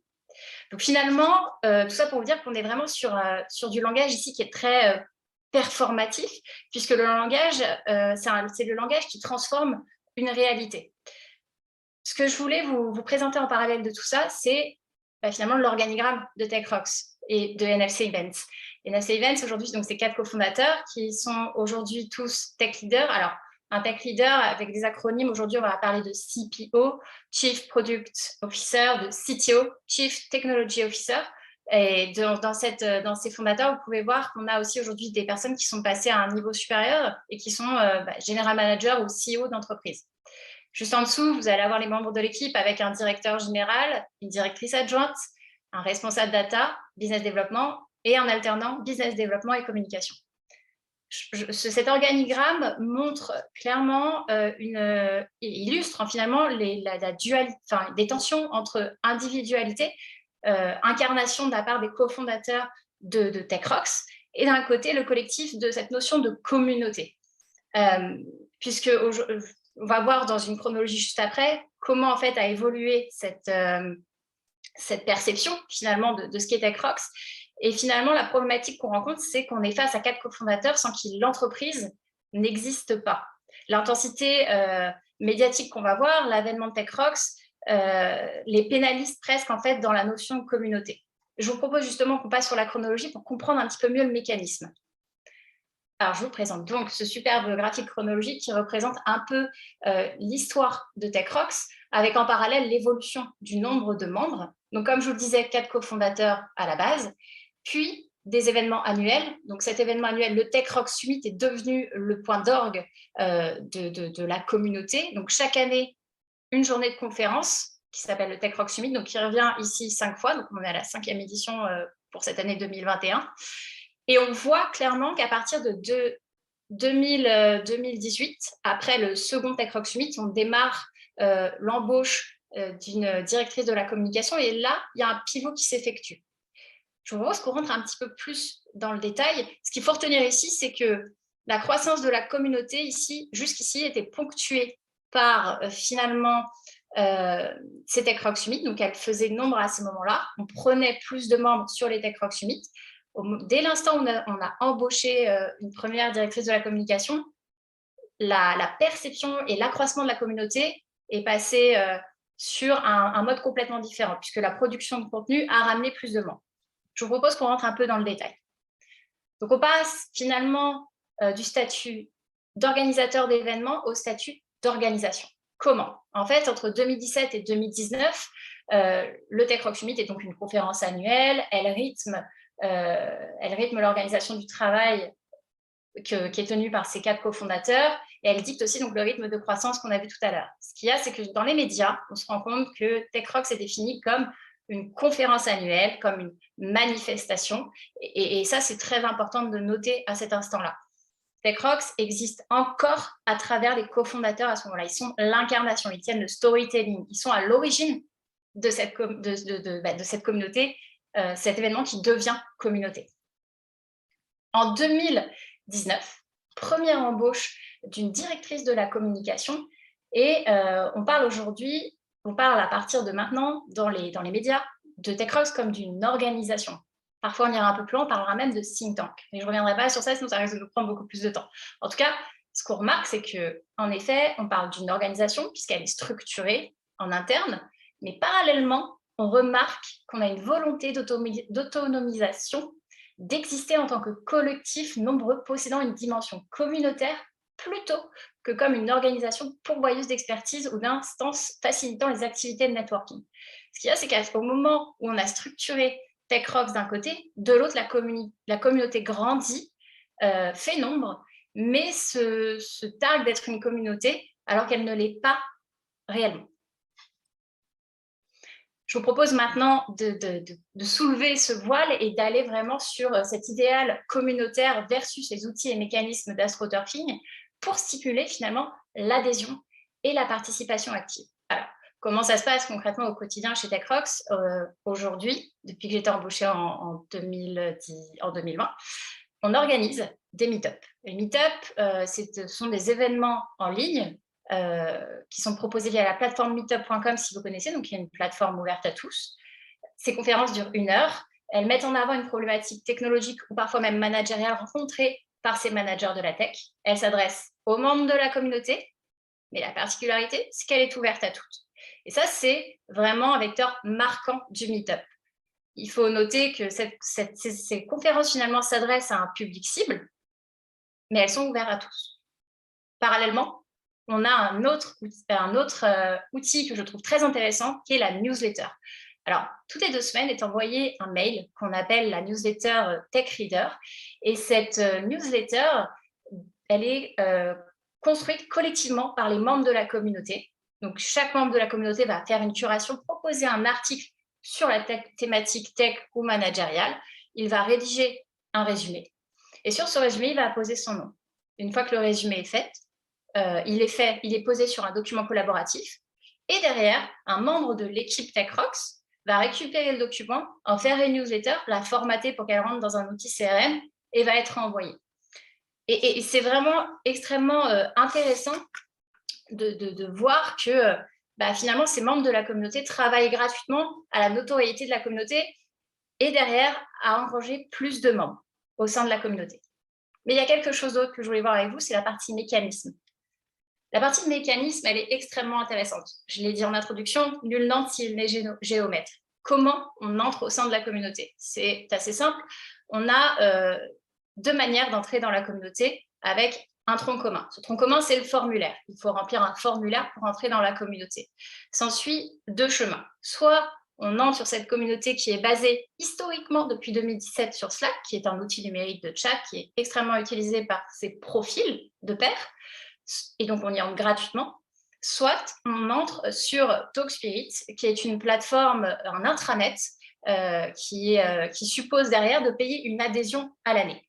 S4: Donc finalement, tout ça pour vous dire qu'on est vraiment sur du langage ici qui est très performatif, puisque le langage, c'est le langage qui transforme une réalité. Ce que je voulais vous présenter en parallèle de tout ça, c'est finalement l'organigramme de TechRox et de NFC Events. NFC Events, aujourd'hui, c'est 4 cofondateurs qui sont aujourd'hui tous tech leaders. Alors, un tech leader avec des acronymes, aujourd'hui, on va parler de CPO, Chief Product Officer, de CTO, Chief Technology Officer. Et dans ces fondateurs, vous pouvez voir qu'on a aussi aujourd'hui des personnes qui sont passées à un niveau supérieur et qui sont General Manager ou CEO d'entreprise. Juste en dessous, vous allez avoir les membres de l'équipe avec un directeur général, une directrice adjointe, un responsable data, business développement et un alternant business développement et communication. Cet organigramme montre clairement illustre finalement la dualité, des tensions entre individualité, incarnation de la part des cofondateurs de TechRox, et d'un côté le collectif de cette notion de communauté. Puisque on va voir dans une chronologie juste après comment en fait a évolué cette perception finalement de ce qu'est TechRox. Et finalement, la problématique qu'on rencontre, c'est qu'on est face à 4 cofondateurs sans que l'entreprise n'existe pas. L'intensité médiatique qu'on va voir, l'avènement de TechRox, les pénalise presque en fait dans la notion de communauté. Je vous propose justement qu'on passe sur la chronologie pour comprendre un petit peu mieux le mécanisme. Alors, je vous présente donc ce superbe graphique chronologique qui représente un peu l'histoire de TechRox, avec en parallèle l'évolution du nombre de membres. Donc, comme je vous le disais, 4 cofondateurs à la base, puis des événements annuels. Donc, cet événement annuel, le TechRox Summit, est devenu le point d'orgue de la communauté. Donc, chaque année, une journée de conférence qui s'appelle le TechRox Summit, donc qui revient ici 5 fois. Donc, on est à la 5e édition pour cette année 2021. Et on voit clairement qu'à partir de 2018, après le second TechRox Summit, on démarre l'embauche d'une directrice de la communication. Et là, il y a un pivot qui s'effectue. Je vous propose qu'on rentre un petit peu plus dans le détail. Ce qu'il faut retenir ici, c'est que la croissance de la communauté ici, jusqu'ici, était ponctuée par finalement ces TechRox Summit. Donc, elle faisait nombre à ce moment-là. On prenait plus de membres sur les TechRox Summit. Dès l'instant où on a embauché une première directrice de la communication, la perception et l'accroissement de la communauté est passé sur un mode complètement différent, puisque la production de contenu a ramené plus de membres. Je vous propose qu'on rentre un peu dans le détail. Donc, on passe finalement du statut d'organisateur d'événements au statut d'organisation. Comment? En fait, entre 2017 et 2019, le Tech Rock Summit est donc une conférence annuelle. Elle rythme l'organisation du travail qui est tenue par ses 4 cofondateurs, et elle dicte aussi donc, le rythme de croissance qu'on a vu tout à l'heure. Ce qu'il y a, c'est que dans les médias, on se rend compte que Tech Rock s'est défini comme une conférence annuelle, comme une manifestation, et ça, c'est très important de noter à cet instant-là. Tech Rocks existe encore à travers les cofondateurs à ce moment-là. Ils sont l'incarnation, ils tiennent le storytelling, ils sont à l'origine de cette communauté, cet événement qui devient communauté. En 2019, première embauche d'une directrice de la communication, et on parle à partir de maintenant dans les médias de Tech Rocks comme d'une organisation. Parfois, on ira un peu plus loin, on parlera même de think tank. Mais je ne reviendrai pas sur ça, sinon ça risque de nous prendre beaucoup plus de temps. En tout cas, ce qu'on remarque, c'est qu'en effet, on parle d'une organisation puisqu'elle est structurée en interne, mais parallèlement, on remarque qu'on a une volonté d'autonomisation, d'exister en tant que collectif nombreux possédant une dimension communautaire plutôt que comme une organisation pourvoyeuse d'expertise ou d'instances facilitant les activités de networking. Ce qu'il y a, c'est qu'au moment où on a structuré Tech Rocks d'un côté, de l'autre, la communauté grandit, fait nombre, mais se targue d'être une communauté alors qu'elle ne l'est pas réellement. Je vous propose maintenant de soulever ce voile et d'aller vraiment sur cet idéal communautaire versus les outils et mécanismes d'astroturfing pour stimuler finalement l'adhésion et la participation active. Alors, comment ça se passe concrètement au quotidien chez Tech Rocks aujourd'hui, depuis que j'étais embauchée en 2020, on organise des meet-up. Les meet-up, ce sont des événements en ligne qui sont proposés via la plateforme meetup.com si vous connaissez, donc il y a une plateforme ouverte à tous. Ces conférences durent 1 heure. Elles mettent en avant une problématique technologique ou parfois même managériale rencontrée par ces managers de la tech. Elles s'adressent aux membres de la communauté, mais la particularité, c'est qu'elle est ouverte à toutes. Et ça, c'est vraiment un vecteur marquant du meet-up. Il faut noter que ces conférences, finalement, s'adressent à un public cible, mais elles sont ouvertes à tous. Parallèlement, on a un autre outil que je trouve très intéressant, qui est la newsletter. Alors, toutes les 2 semaines est envoyé un mail qu'on appelle la newsletter Tech Reader. Et cette newsletter, elle est construite collectivement par les membres de la communauté. Donc, chaque membre de la communauté va faire une curation, proposer un article sur la thématique tech ou managériale. Il va rédiger un résumé. Et sur ce résumé, il va poser son nom. Une fois que le résumé est fait, il est posé sur un document collaboratif. Et derrière, un membre de l'équipe Tech Rocks va récupérer le document, en faire une newsletter, la formater pour qu'elle rentre dans un outil CRM et va être envoyée. Et c'est vraiment extrêmement intéressant de voir que finalement, ces membres de la communauté travaillent gratuitement à la notoriété de la communauté et derrière, à engranger plus de membres au sein de la communauté. Mais il y a quelque chose d'autre que je voulais voir avec vous, c'est la partie mécanisme. La partie mécanisme, elle est extrêmement intéressante. Je l'ai dit en introduction, nul n'entre s'il n'est géomètre. Comment on entre au sein de la communauté? C'est assez simple. On a 2 manières d'entrer dans la communauté avec un tronc commun. Ce tronc commun, c'est le formulaire. Il faut remplir un formulaire pour entrer dans la communauté. S'ensuit 2 chemins. Soit on entre sur cette communauté qui est basée historiquement depuis 2017 sur Slack, qui est un outil numérique de chat qui est extrêmement utilisé par ces profils de pairs, et donc on y entre gratuitement. Soit on entre sur TalkSpirit, qui est une plateforme, un intranet, qui suppose derrière de payer une adhésion à l'année.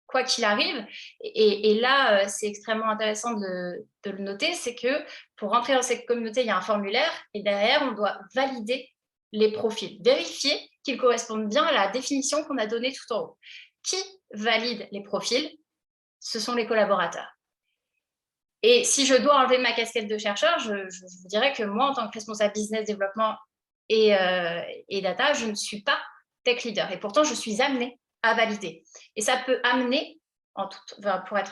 S4: Quoi qu'il arrive, et là, c'est extrêmement intéressant de le noter, c'est que pour rentrer dans cette communauté, il y a un formulaire, et derrière, on doit valider les profils, vérifier qu'ils correspondent bien à la définition qu'on a donnée tout en haut. Qui valide les profils? Ce sont les collaborateurs. Et si je dois enlever ma casquette de chercheur, je vous dirais que moi, en tant que responsable business, développement et data, je ne suis pas tech leader. Et pourtant, je suis amenée à valider. Et ça peut amener,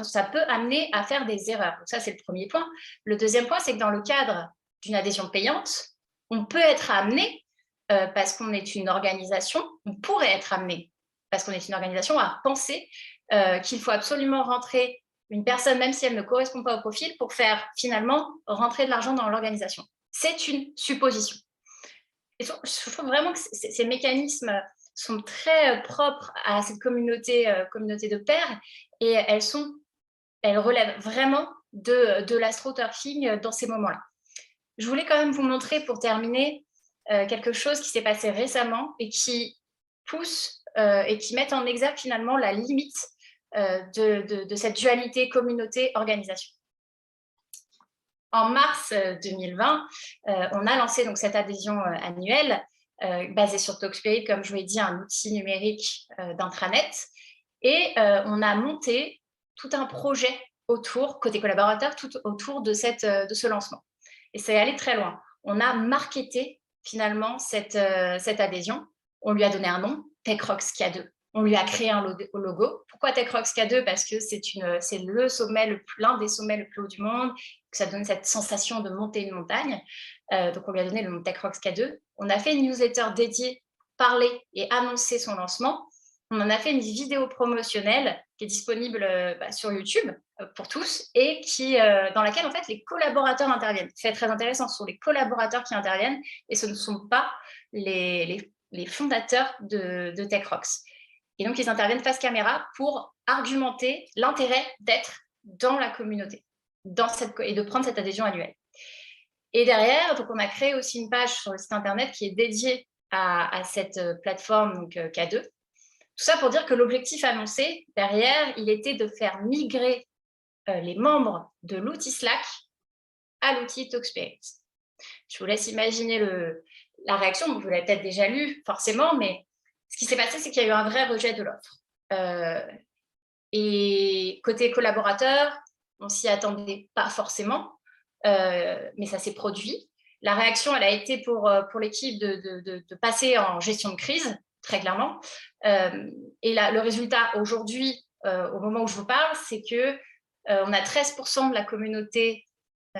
S4: ça peut amener à faire des erreurs. Donc ça, c'est le premier point. Le deuxième point, c'est que dans le cadre d'une adhésion payante, on peut être amené, parce qu'on est une organisation, on pourrait être amené parce qu'on est une organisation, à penser qu'il faut absolument rentrer une personne, même si elle ne correspond pas au profil, pour faire finalement rentrer de l'argent dans l'organisation. C'est une supposition. Et je trouve vraiment que ces mécanismes sont très propres à cette communauté de pairs, et elles relèvent vraiment de l'astroturfing dans ces moments-là. Je voulais quand même vous montrer, pour terminer, quelque chose qui s'est passé récemment et qui pousse et qui met en exergue finalement la limite de cette dualité communauté-organisation. En mars 2020, on a lancé donc cette adhésion annuelle basée sur Talkspirit, comme je vous l'ai dit, un outil numérique d'intranet. Et on a monté tout un projet autour, côté collaborateur, tout autour de ce lancement. Et c'est allé très loin. On a marketé finalement cette adhésion. On lui a donné un nom, TechRox K2. On lui a créé un logo. Pourquoi TechRox K2? Parce que c'est l'un des sommets le plus haut du monde, que ça donne cette sensation de monter une montagne. Donc, on lui a donné le nom TechRox K2. On a fait une newsletter dédiée, parler et annoncer son lancement. On en a fait une vidéo promotionnelle qui est disponible sur YouTube pour tous et dans laquelle, en fait, les collaborateurs interviennent. C'est très intéressant, ce sont les collaborateurs qui interviennent et ce ne sont pas les fondateurs de TechRox. Et donc, ils interviennent face caméra pour argumenter l'intérêt d'être dans la communauté et de prendre cette adhésion annuelle. Et derrière, donc, on a créé aussi une page sur le site internet qui est dédiée à cette plateforme donc, K2. Tout ça pour dire que l'objectif annoncé derrière, il était de faire migrer les membres de l'outil Slack à l'outil Talkspirit. Je vous laisse imaginer la réaction. Vous l'avez peut-être déjà lu, forcément, mais ce qui s'est passé, c'est qu'il y a eu un vrai rejet de l'offre. Et côté collaborateur, on ne s'y attendait pas forcément, mais ça s'est produit. La réaction, elle a été pour l'équipe de passer en gestion de crise, très clairement. Et le résultat aujourd'hui, au moment où je vous parle, c'est qu'on a 13% de la communauté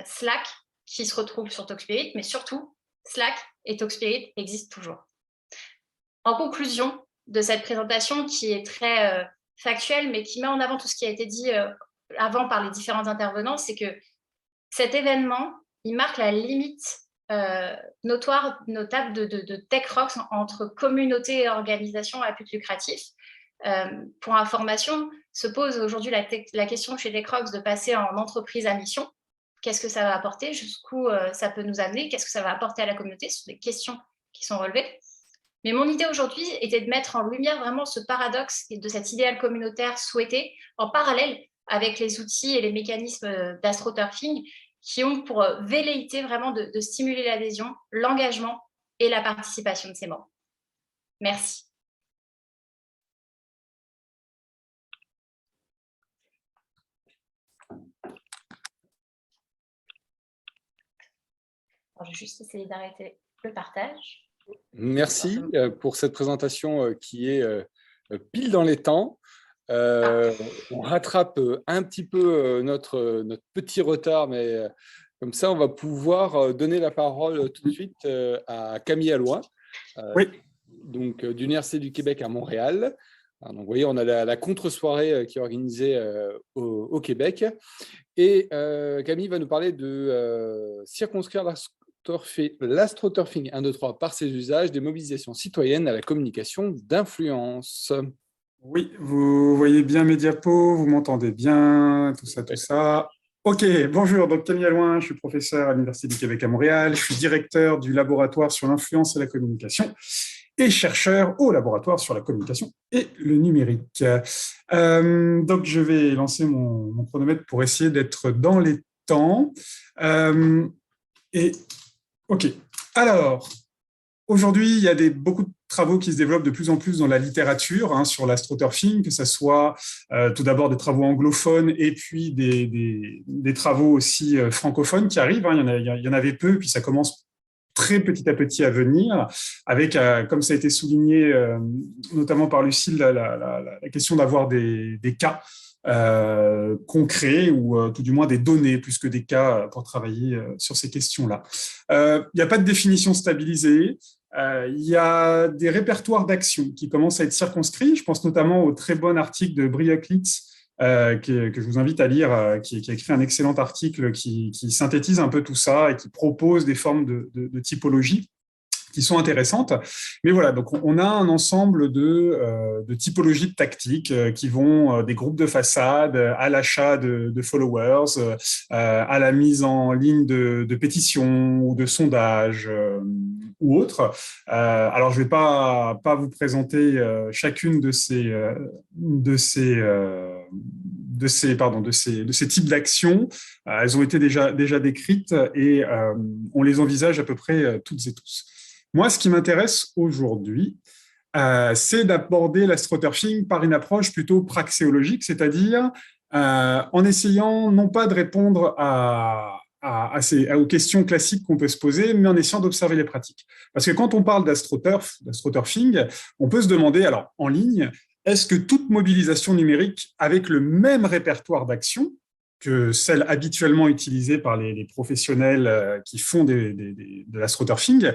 S4: Slack qui se retrouve sur Talkspirit, mais surtout, Slack et Talkspirit existent toujours. En conclusion de cette présentation qui est très factuelle, mais qui met en avant tout ce qui a été dit avant par les différents intervenants, c'est que cet événement, il marque la limite notable de TechRox entre communauté et organisation à but lucratif. Pour information, se pose aujourd'hui la question chez TechRox de passer en entreprise à mission. Qu'est-ce que ça va apporter? Jusqu'où ça peut nous amener? Qu'est-ce que ça va apporter à la communauté? Ce sont des questions qui sont relevées. Mais mon idée aujourd'hui était de mettre en lumière vraiment ce paradoxe de cet idéal communautaire souhaité en parallèle avec les outils et les mécanismes d'astroturfing qui ont pour velléité vraiment de stimuler l'adhésion, l'engagement et la participation de ses membres. Merci. Alors, je vais juste essayer d'arrêter le partage.
S1: Merci pour cette présentation qui est pile dans les temps. On rattrape un petit peu notre petit retard, mais comme ça, on va pouvoir donner la parole tout de suite à Camille Alloy,
S6: oui.
S1: Donc, du l'Université du Québec à Montréal. Donc, vous voyez, on a la contre-soirée qui est organisée au Québec. Et Camille va nous parler de circonscrire l'astroturfing 1, 2, 3 par ses usages, des mobilisations citoyennes à la communication d'influence.
S6: Oui, vous voyez bien mes diapos, vous m'entendez bien, tout ça. Ok, bonjour, donc Camille Alloy, je suis professeur à l'Université du Québec à Montréal, je suis directeur du laboratoire sur l'influence et la communication et chercheur au laboratoire sur la communication et le numérique. Donc, je vais lancer mon chronomètre pour essayer d'être dans les temps. Ok, alors, aujourd'hui, il y a beaucoup de travaux qui se développent de plus en plus dans la littérature sur l'astroturfing, que ce soit tout d'abord des travaux anglophones et puis des travaux aussi francophones qui arrivent. Il y en avait peu, puis ça commence très petit à petit à venir, avec, comme ça a été souligné notamment par Lucille, la question d'avoir des cas concrets ou tout du moins des données plus que des cas pour travailler sur ces questions-là. Il n'y a pas de définition stabilisée. il y a des répertoires d'actions qui commencent à être circonscrits. Je pense notamment au très bon article de Briaklitz, que je vous invite à lire, qui a écrit un excellent article qui synthétise un peu tout ça et qui propose des formes de typologie qui sont intéressantes. Mais voilà, donc on a un ensemble de typologies de tactiques qui vont des groupes de façade à l'achat de followers, à la mise en ligne de pétitions ou de sondages ou autres. Alors, je ne vais pas vous présenter chacune de ces types d'actions. Elles ont été déjà décrites et on les envisage à peu près toutes et tous. Moi, ce qui m'intéresse aujourd'hui, c'est d'aborder l'astroturfing par une approche plutôt praxéologique, c'est-à-dire en essayant non pas de répondre aux questions classiques qu'on peut se poser, mais en essayant d'observer les pratiques. Parce que quand on parle d'astroturfing, on peut se demander, alors en ligne, est-ce que toute mobilisation numérique avec le même répertoire d'action que celle habituellement utilisée par les professionnels qui font de l'astroturfing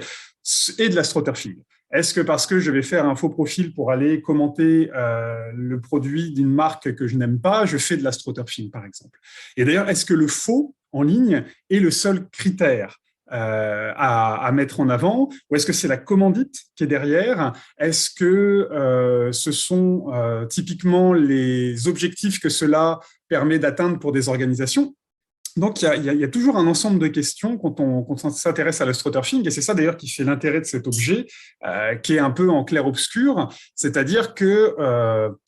S6: et de l'astroturfing? Est-ce que parce que je vais faire un faux profil pour aller commenter le produit d'une marque que je n'aime pas, je fais de l'astroturfing, par exemple? Et d'ailleurs, est-ce que le faux en ligne est le seul critère à mettre en avant, ou est-ce que c'est la commandite qui est derrière? Est-ce que ce sont typiquement les objectifs que cela permet d'atteindre pour des organisations? Donc, il y a toujours un ensemble de questions quand on s'intéresse à l'astroturfing, et c'est ça d'ailleurs qui fait l'intérêt de cet objet, qui est un peu en clair-obscur, c'est-à-dire que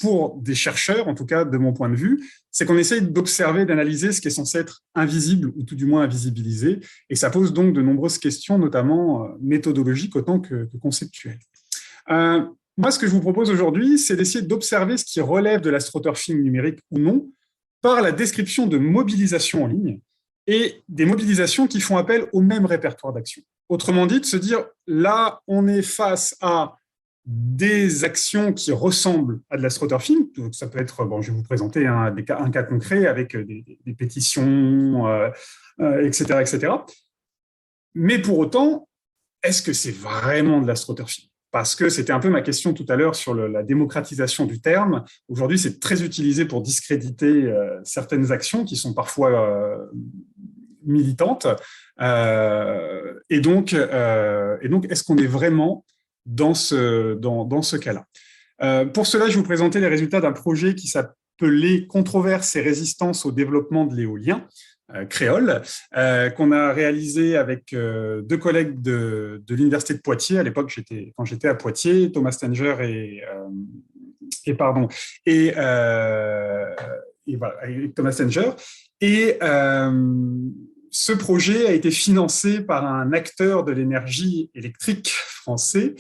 S6: pour des chercheurs, en tout cas de mon point de vue, c'est qu'on essaye d'observer, d'analyser ce qui est censé être invisible, ou tout du moins invisibilisé, et ça pose donc de nombreuses questions, notamment méthodologiques autant que conceptuelles. Moi, ce que je vous propose aujourd'hui, c'est d'essayer d'observer ce qui relève de l'astroturfing numérique ou non, par la description de mobilisations en ligne et des mobilisations qui font appel au même répertoire d'action. Autrement dit, de se dire, là, on est face à des actions qui ressemblent à de l'astroturfing. Ça peut être, bon, je vais vous présenter un cas concret avec des pétitions, etc., etc. Mais pour autant, est-ce que c'est vraiment de l'astroturfing? Parce que c'était un peu ma question tout à l'heure sur la démocratisation du terme. Aujourd'hui, c'est très utilisé pour discréditer certaines actions qui sont parfois militantes. Et donc, est-ce qu'on est vraiment dans ce cas-là? Pour cela, je vais vous présenter les résultats d'un projet qui s'appelait « Controverses et résistance au développement de l'éolien ». Créole, qu'on a réalisé avec deux collègues de l'Université de Poitiers. À l'époque, quand j'étais à Poitiers, Thomas Stenger et Thomas Stenger. Et ce projet a été financé par un acteur de l'énergie électrique français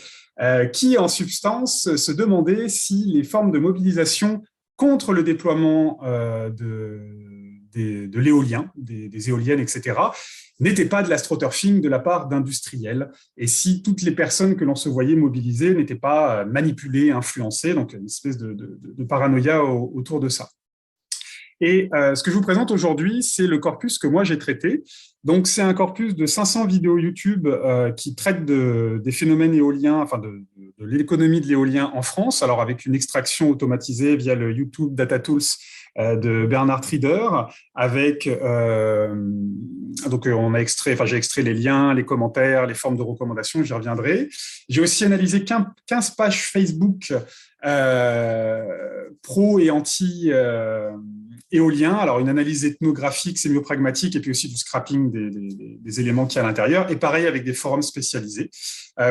S6: qui, en substance, se demandait si les formes de mobilisation contre le déploiement de l'éolien, des éoliennes, etc., n'était pas de l'astroturfing de la part d'industriels, et si toutes les personnes que l'on se voyait mobiliser n'étaient pas manipulées, influencées, donc une espèce de paranoïa autour de ça. Et ce que je vous présente aujourd'hui, c'est le corpus que moi j'ai traité. Donc, c'est un corpus de 500 vidéos YouTube qui traitent des phénomènes éoliens, enfin de l'économie de l'éolien en France, alors avec une extraction automatisée via le YouTube Data Tools de Bernard Trieder, avec donc j'ai extrait les liens, les commentaires, les formes de recommandation, j'y reviendrai. J'ai aussi analysé 15 pages Facebook pro et anti éolien, alors une analyse ethnographique, sémiopragmatique, et puis aussi du scrapping des éléments qu'il y a à l'intérieur, et pareil avec des forums spécialisés.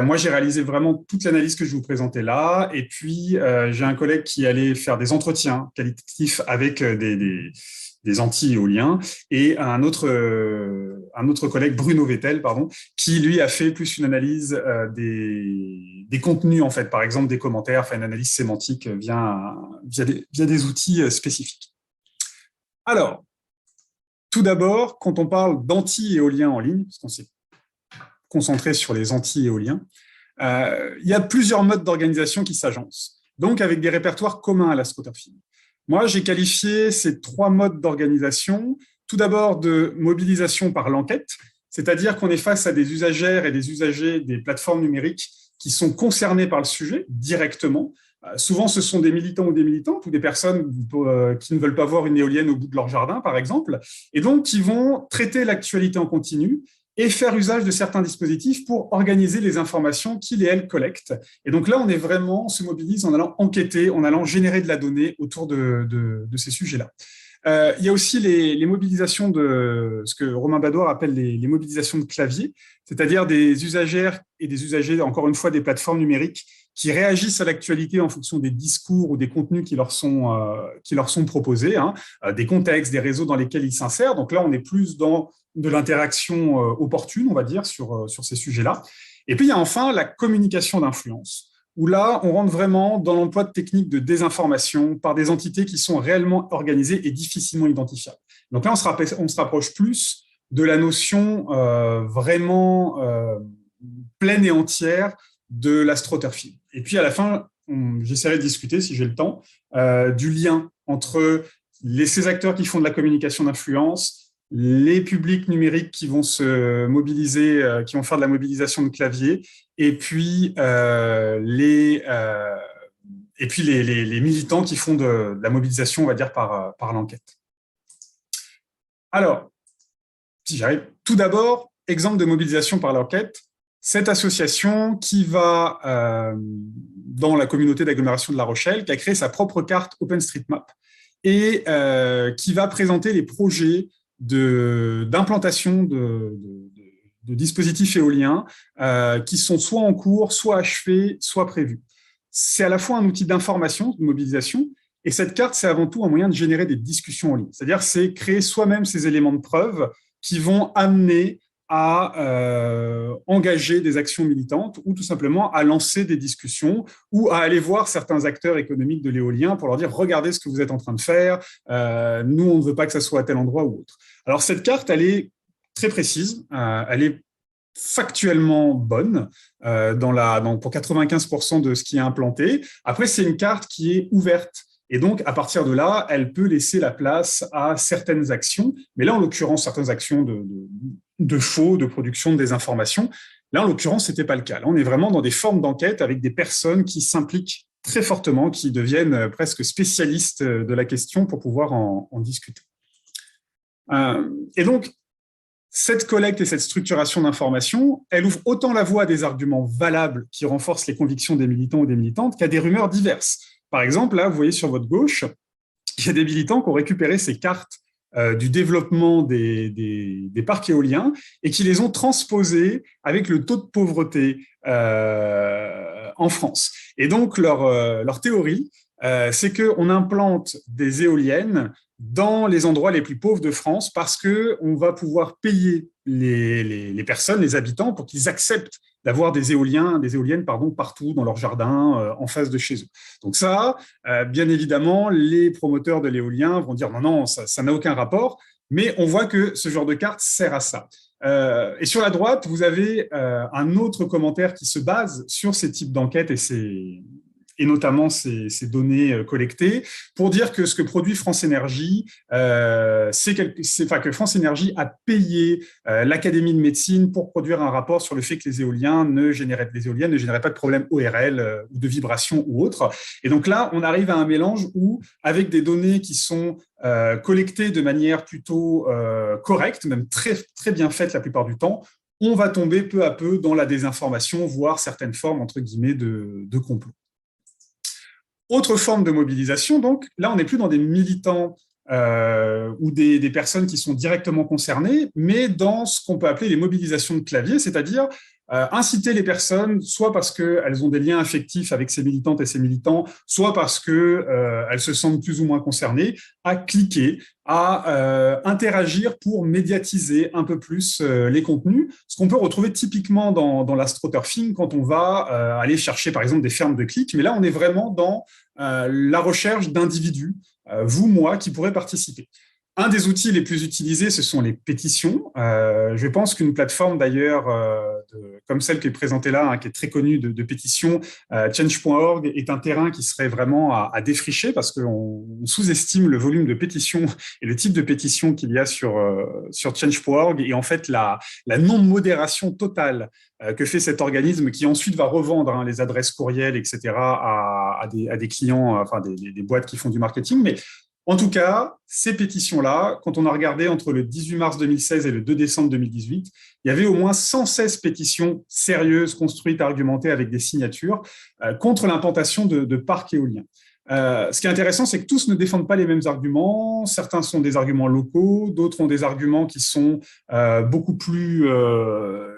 S6: Moi, j'ai réalisé vraiment toute l'analyse que je vous présentais là, et puis j'ai un collègue qui allait faire des entretiens qualitatifs avec des anti-éoliens, et un autre collègue, Bruno Vettel, qui lui a fait plus une analyse des contenus, en fait, par exemple des commentaires, enfin une analyse sémantique via des outils spécifiques. Alors, tout d'abord, quand on parle d'anti-éolien en ligne, parce qu'on s'est concentré sur les anti-éoliens, il y a plusieurs modes d'organisation qui s'agencent, donc avec des répertoires communs à l'astroturfing. Moi, j'ai qualifié ces 3 modes d'organisation, tout d'abord de mobilisation par l'enquête, c'est-à-dire qu'on est face à des usagères et des usagers des plateformes numériques qui sont concernés par le sujet directement. Souvent, ce sont des militants ou des militantes ou des personnes qui ne veulent pas voir une éolienne au bout de leur jardin, par exemple, et donc qui vont traiter l'actualité en continu et faire usage de certains dispositifs pour organiser les informations qu'ils et elles collectent. Et donc là, on se mobilise en allant enquêter, en allant générer de la donnée autour de ces sujets-là. Il y a aussi les mobilisations de ce que Romain Badoir appelle les mobilisations de clavier, c'est-à-dire des usagères et des usagers, encore une fois, des plateformes numériques qui réagissent à l'actualité en fonction des discours ou des contenus qui leur sont proposés, des contextes, des réseaux dans lesquels ils s'insèrent. Donc là, on est plus dans de l'interaction opportune, on va dire, sur ces sujets-là. Et puis, il y a enfin la communication d'influence, où là, on rentre vraiment dans l'emploi de techniques de désinformation par des entités qui sont réellement organisées et difficilement identifiables. Donc là, on se rapproche plus de la notion vraiment pleine et entière de l'astroturfing. Et puis, à la fin, j'essaierai de discuter, si j'ai le temps, du lien entre ces acteurs qui font de la communication d'influence, les publics numériques qui vont se mobiliser, qui vont faire de la mobilisation de clavier, et puis les militants qui font de la mobilisation, on va dire, par l'enquête. Alors, si j'arrive, tout d'abord, exemple de mobilisation par l'enquête, cette association qui va dans la communauté d'agglomération de La Rochelle, qui a créé sa propre carte OpenStreetMap et qui va présenter les projets d'implantation de dispositifs éoliens qui sont soit en cours, soit achevés, soit prévus. C'est à la fois un outil d'information, de mobilisation, et cette carte, c'est avant tout un moyen de générer des discussions en ligne. C'est-à-dire, c'est créer soi-même ces éléments de preuve qui vont amener à engager des actions militantes ou tout simplement à lancer des discussions ou à aller voir certains acteurs économiques de l'éolien pour leur dire « Regardez ce que vous êtes en train de faire, nous, on ne veut pas que ça soit à tel endroit ou autre ». Alors, cette carte, elle est très précise, elle est factuellement bonne pour 95% de ce qui est implanté. Après, c'est une carte qui est ouverte. Et donc, à partir de là, elle peut laisser la place à certaines actions, mais là, en l'occurrence, certaines actions de faux, de production de désinformation. Là, en l'occurrence, ce n'était pas le cas. Là, on est vraiment dans des formes d'enquête avec des personnes qui s'impliquent très fortement, qui deviennent presque spécialistes de la question pour pouvoir en discuter. Et donc, cette collecte et cette structuration d'informations, elle ouvre autant la voie à des arguments valables qui renforcent les convictions des militants ou des militantes qu'à des rumeurs diverses. Par exemple, là, vous voyez sur votre gauche, il y a des militants qui ont récupéré ces cartes du développement des parcs éoliens et qui les ont transposées avec le taux de pauvreté en France. Et donc, leur théorie, c'est qu'on implante des éoliennes dans les endroits les plus pauvres de France parce qu'on va pouvoir payer les personnes, les habitants, pour qu'ils acceptent d'avoir des éoliennes partout dans leur jardin, en face de chez eux. Donc ça, bien évidemment, les promoteurs de l'éolien vont dire non, ça n'a aucun rapport, mais on voit que ce genre de carte sert à ça. Et sur la droite, vous avez un autre commentaire qui se base sur ces types d'enquêtes et notamment ces données collectées, pour dire que ce que produit France Énergie, que France Énergie a payé l'Académie de médecine pour produire un rapport sur le fait que les éoliennes ne généraient pas de problème ORL ou de vibration ou autre. Et donc là, on arrive à un mélange où, avec des données qui sont collectées de manière plutôt correcte, même très, très bien faite la plupart du temps, on va tomber peu à peu dans la désinformation, voire certaines formes, entre guillemets, de complot. Autre forme de mobilisation, donc, là, on n'est plus dans des militants ou des personnes qui sont directement concernées, mais dans ce qu'on peut appeler les mobilisations de clavier, c'est-à-dire inciter les personnes, soit parce qu'elles ont des liens affectifs avec ces militantes et ces militants, soit parce qu'elles se sentent plus ou moins concernées, à cliquer, à interagir pour médiatiser un peu plus les contenus, ce qu'on peut retrouver typiquement dans l'astroturfing quand on va aller chercher par exemple des fermes de clics, mais là on est vraiment dans la recherche d'individus, vous, moi, qui pourraient participer. Un des outils les plus utilisés, ce sont les pétitions. Je pense qu'une plateforme d'ailleurs, comme celle qui est présentée là, hein, qui est très connue de pétitions, change.org, est un terrain qui serait vraiment à défricher parce qu'on sous-estime le volume de pétitions et le type de pétitions qu'il y a sur change.org et en fait la non-modération totale que fait cet organisme qui ensuite va revendre hein, les adresses courriels, etc. à des clients, enfin des boîtes qui font du marketing. Mais en tout cas, ces pétitions-là, quand on a regardé entre le 18 mars 2016 et le 2 décembre 2018, il y avait au moins 116 pétitions sérieuses, construites, argumentées avec des signatures contre l'implantation de parcs éoliens. Ce qui est intéressant, c'est que tous ne défendent pas les mêmes arguments. Certains sont des arguments locaux, d'autres ont des arguments qui sont beaucoup plus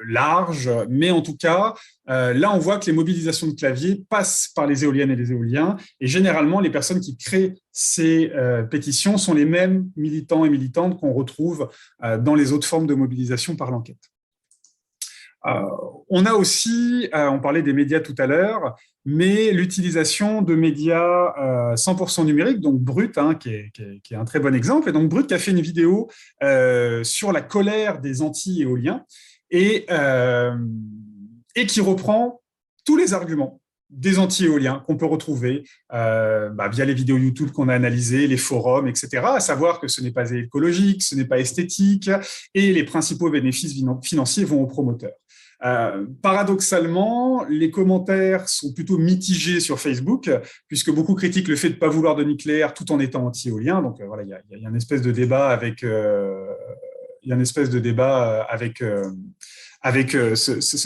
S6: larges. Mais en tout cas, là, on voit que les mobilisations de clavier passent par les éoliennes et les éoliens. Et généralement, les personnes qui créent ces pétitions sont les mêmes militants et militantes qu'on retrouve dans les autres formes de mobilisation par l'enquête. On a aussi, on parlait des médias tout à l'heure, mais l'utilisation de médias 100% numériques, donc Brut, hein, qui est un très bon exemple. Et donc Brut qui a fait une vidéo sur la colère des anti-éoliens et qui reprend tous les arguments des anti-éoliens qu'on peut retrouver via les vidéos YouTube qu'on a analysées, les forums, etc., à savoir que ce n'est pas écologique, ce n'est pas esthétique, et les principaux bénéfices financiers vont aux promoteurs. Paradoxalement, les commentaires sont plutôt mitigés sur Facebook, puisque beaucoup critiquent le fait de ne pas vouloir de nucléaire tout en étant anti-éolien. Donc voilà, il y a une espèce de débat avec, ce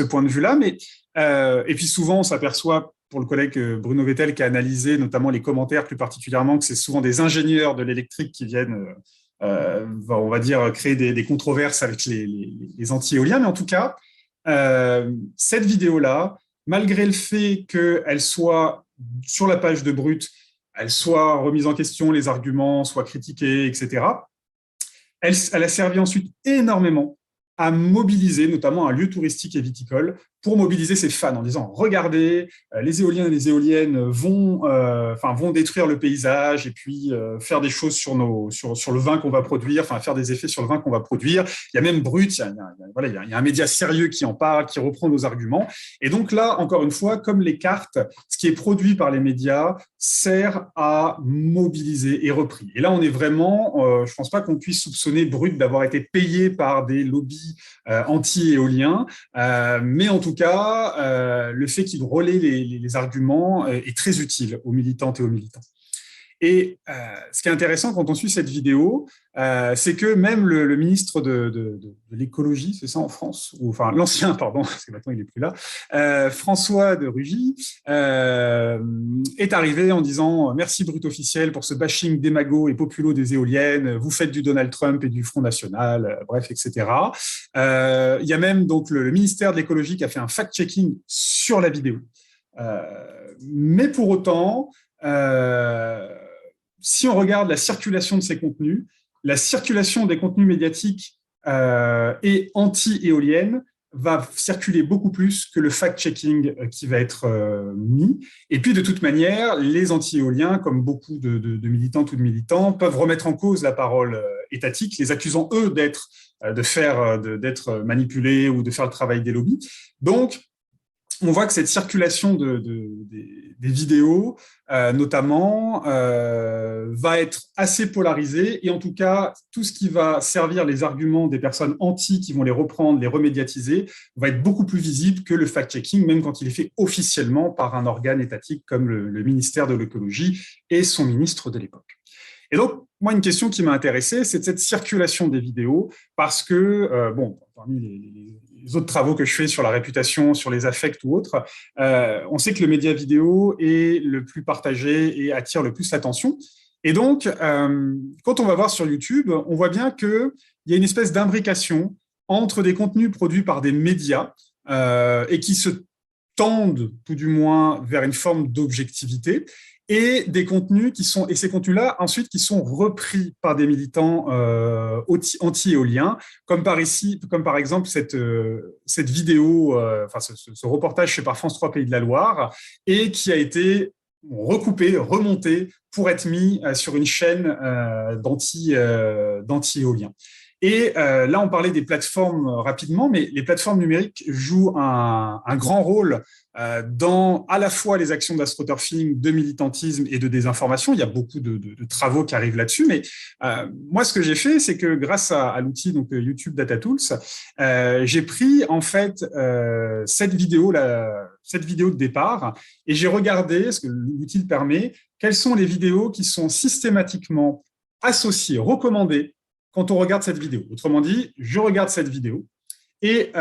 S6: point de vue-là. Mais et puis souvent, on s'aperçoit, pour le collègue Bruno Vettel qui a analysé notamment les commentaires plus particulièrement, que c'est souvent des ingénieurs de l'électrique qui viennent, on va dire, créer des controverses avec les anti-éoliens. Mais en tout cas, cette vidéo-là, malgré le fait qu'elle soit sur la page de Brut, elle soit remise en question, les arguments soient critiqués, etc., elle a servi ensuite énormément à mobiliser, notamment un lieu touristique et viticole, pour mobiliser ses fans en disant « Regardez, les éoliens et les éoliennes vont détruire le paysage et puis faire des choses sur le vin qu'on va produire, enfin faire des effets sur le vin qu'on va produire. » Il y a même Brut, il y a un média sérieux qui en parle, qui reprend nos arguments. Et donc là, encore une fois, comme les cartes, ce qui est produit par les médias sert à mobiliser et repris. Et là, on est vraiment, je ne pense pas qu'on puisse soupçonner Brut d'avoir été payé par des lobbies anti-éoliens, mais en tout cas, le fait qu'il relaie les arguments est très utile aux militantes et aux militants. Et ce qui est intéressant quand on suit cette vidéo, c'est que même le ministre de l'écologie, c'est ça en France, ou enfin l'ancien, pardon, parce que maintenant il n'est plus là, François de Rugy, est arrivé en disant « Merci Brut Officiel pour ce bashing démago et populo des éoliennes, vous faites du Donald Trump et du Front National, bref, etc. » Il y a même donc le ministère de l'écologie qui a fait un fact-checking sur la vidéo. Mais pour autant, si on regarde la circulation de ces contenus, la circulation des contenus médiatiques et anti-éoliennes va circuler beaucoup plus que le fact-checking qui va être mis. Et puis, de toute manière, les anti-éoliens, comme beaucoup de militantes ou de militants, peuvent remettre en cause la parole étatique, les accusant, eux, d'être manipulés ou de faire le travail des lobbies. Donc, on voit que cette circulation des vidéos, notamment, va être assez polarisée. Et en tout cas, tout ce qui va servir les arguments des personnes anti qui vont les reprendre, les remédiatiser, va être beaucoup plus visible que le fact-checking, même quand il est fait officiellement par un organe étatique comme le ministère de l'écologie et son ministre de l'époque. Et donc, moi, une question qui m'a intéressé, c'est cette circulation des vidéos, parce que, parmi les autres travaux que je fais sur la réputation, sur les affects ou autres, on sait que le média vidéo est le plus partagé et attire le plus l'attention. Et donc, quand on va voir sur YouTube, on voit bien qu'il y a une espèce d'imbrication entre des contenus produits par des médias et qui se tendent, tout du moins, vers une forme d'objectivité, et des contenus et ces contenus-là, ensuite, qui sont repris par des militants anti-éoliens, comme par exemple cette vidéo, ce reportage fait par France 3 Pays de la Loire, et qui a été recoupés, remontés pour être mis sur une chaîne d'anti-éolien. Et là, on parlait des plateformes rapidement, mais les plateformes numériques jouent un grand rôle dans à la fois les actions d'astroturfing, de militantisme et de désinformation. Il y a beaucoup de travaux qui arrivent là-dessus, mais moi, ce que j'ai fait, c'est que grâce à l'outil donc YouTube Data Tools, j'ai pris en fait cette vidéo de départ et j'ai regardé, ce que l'outil permet, quelles sont les vidéos qui sont systématiquement associées, recommandées quand on regarde cette vidéo. Autrement dit, je regarde cette vidéo et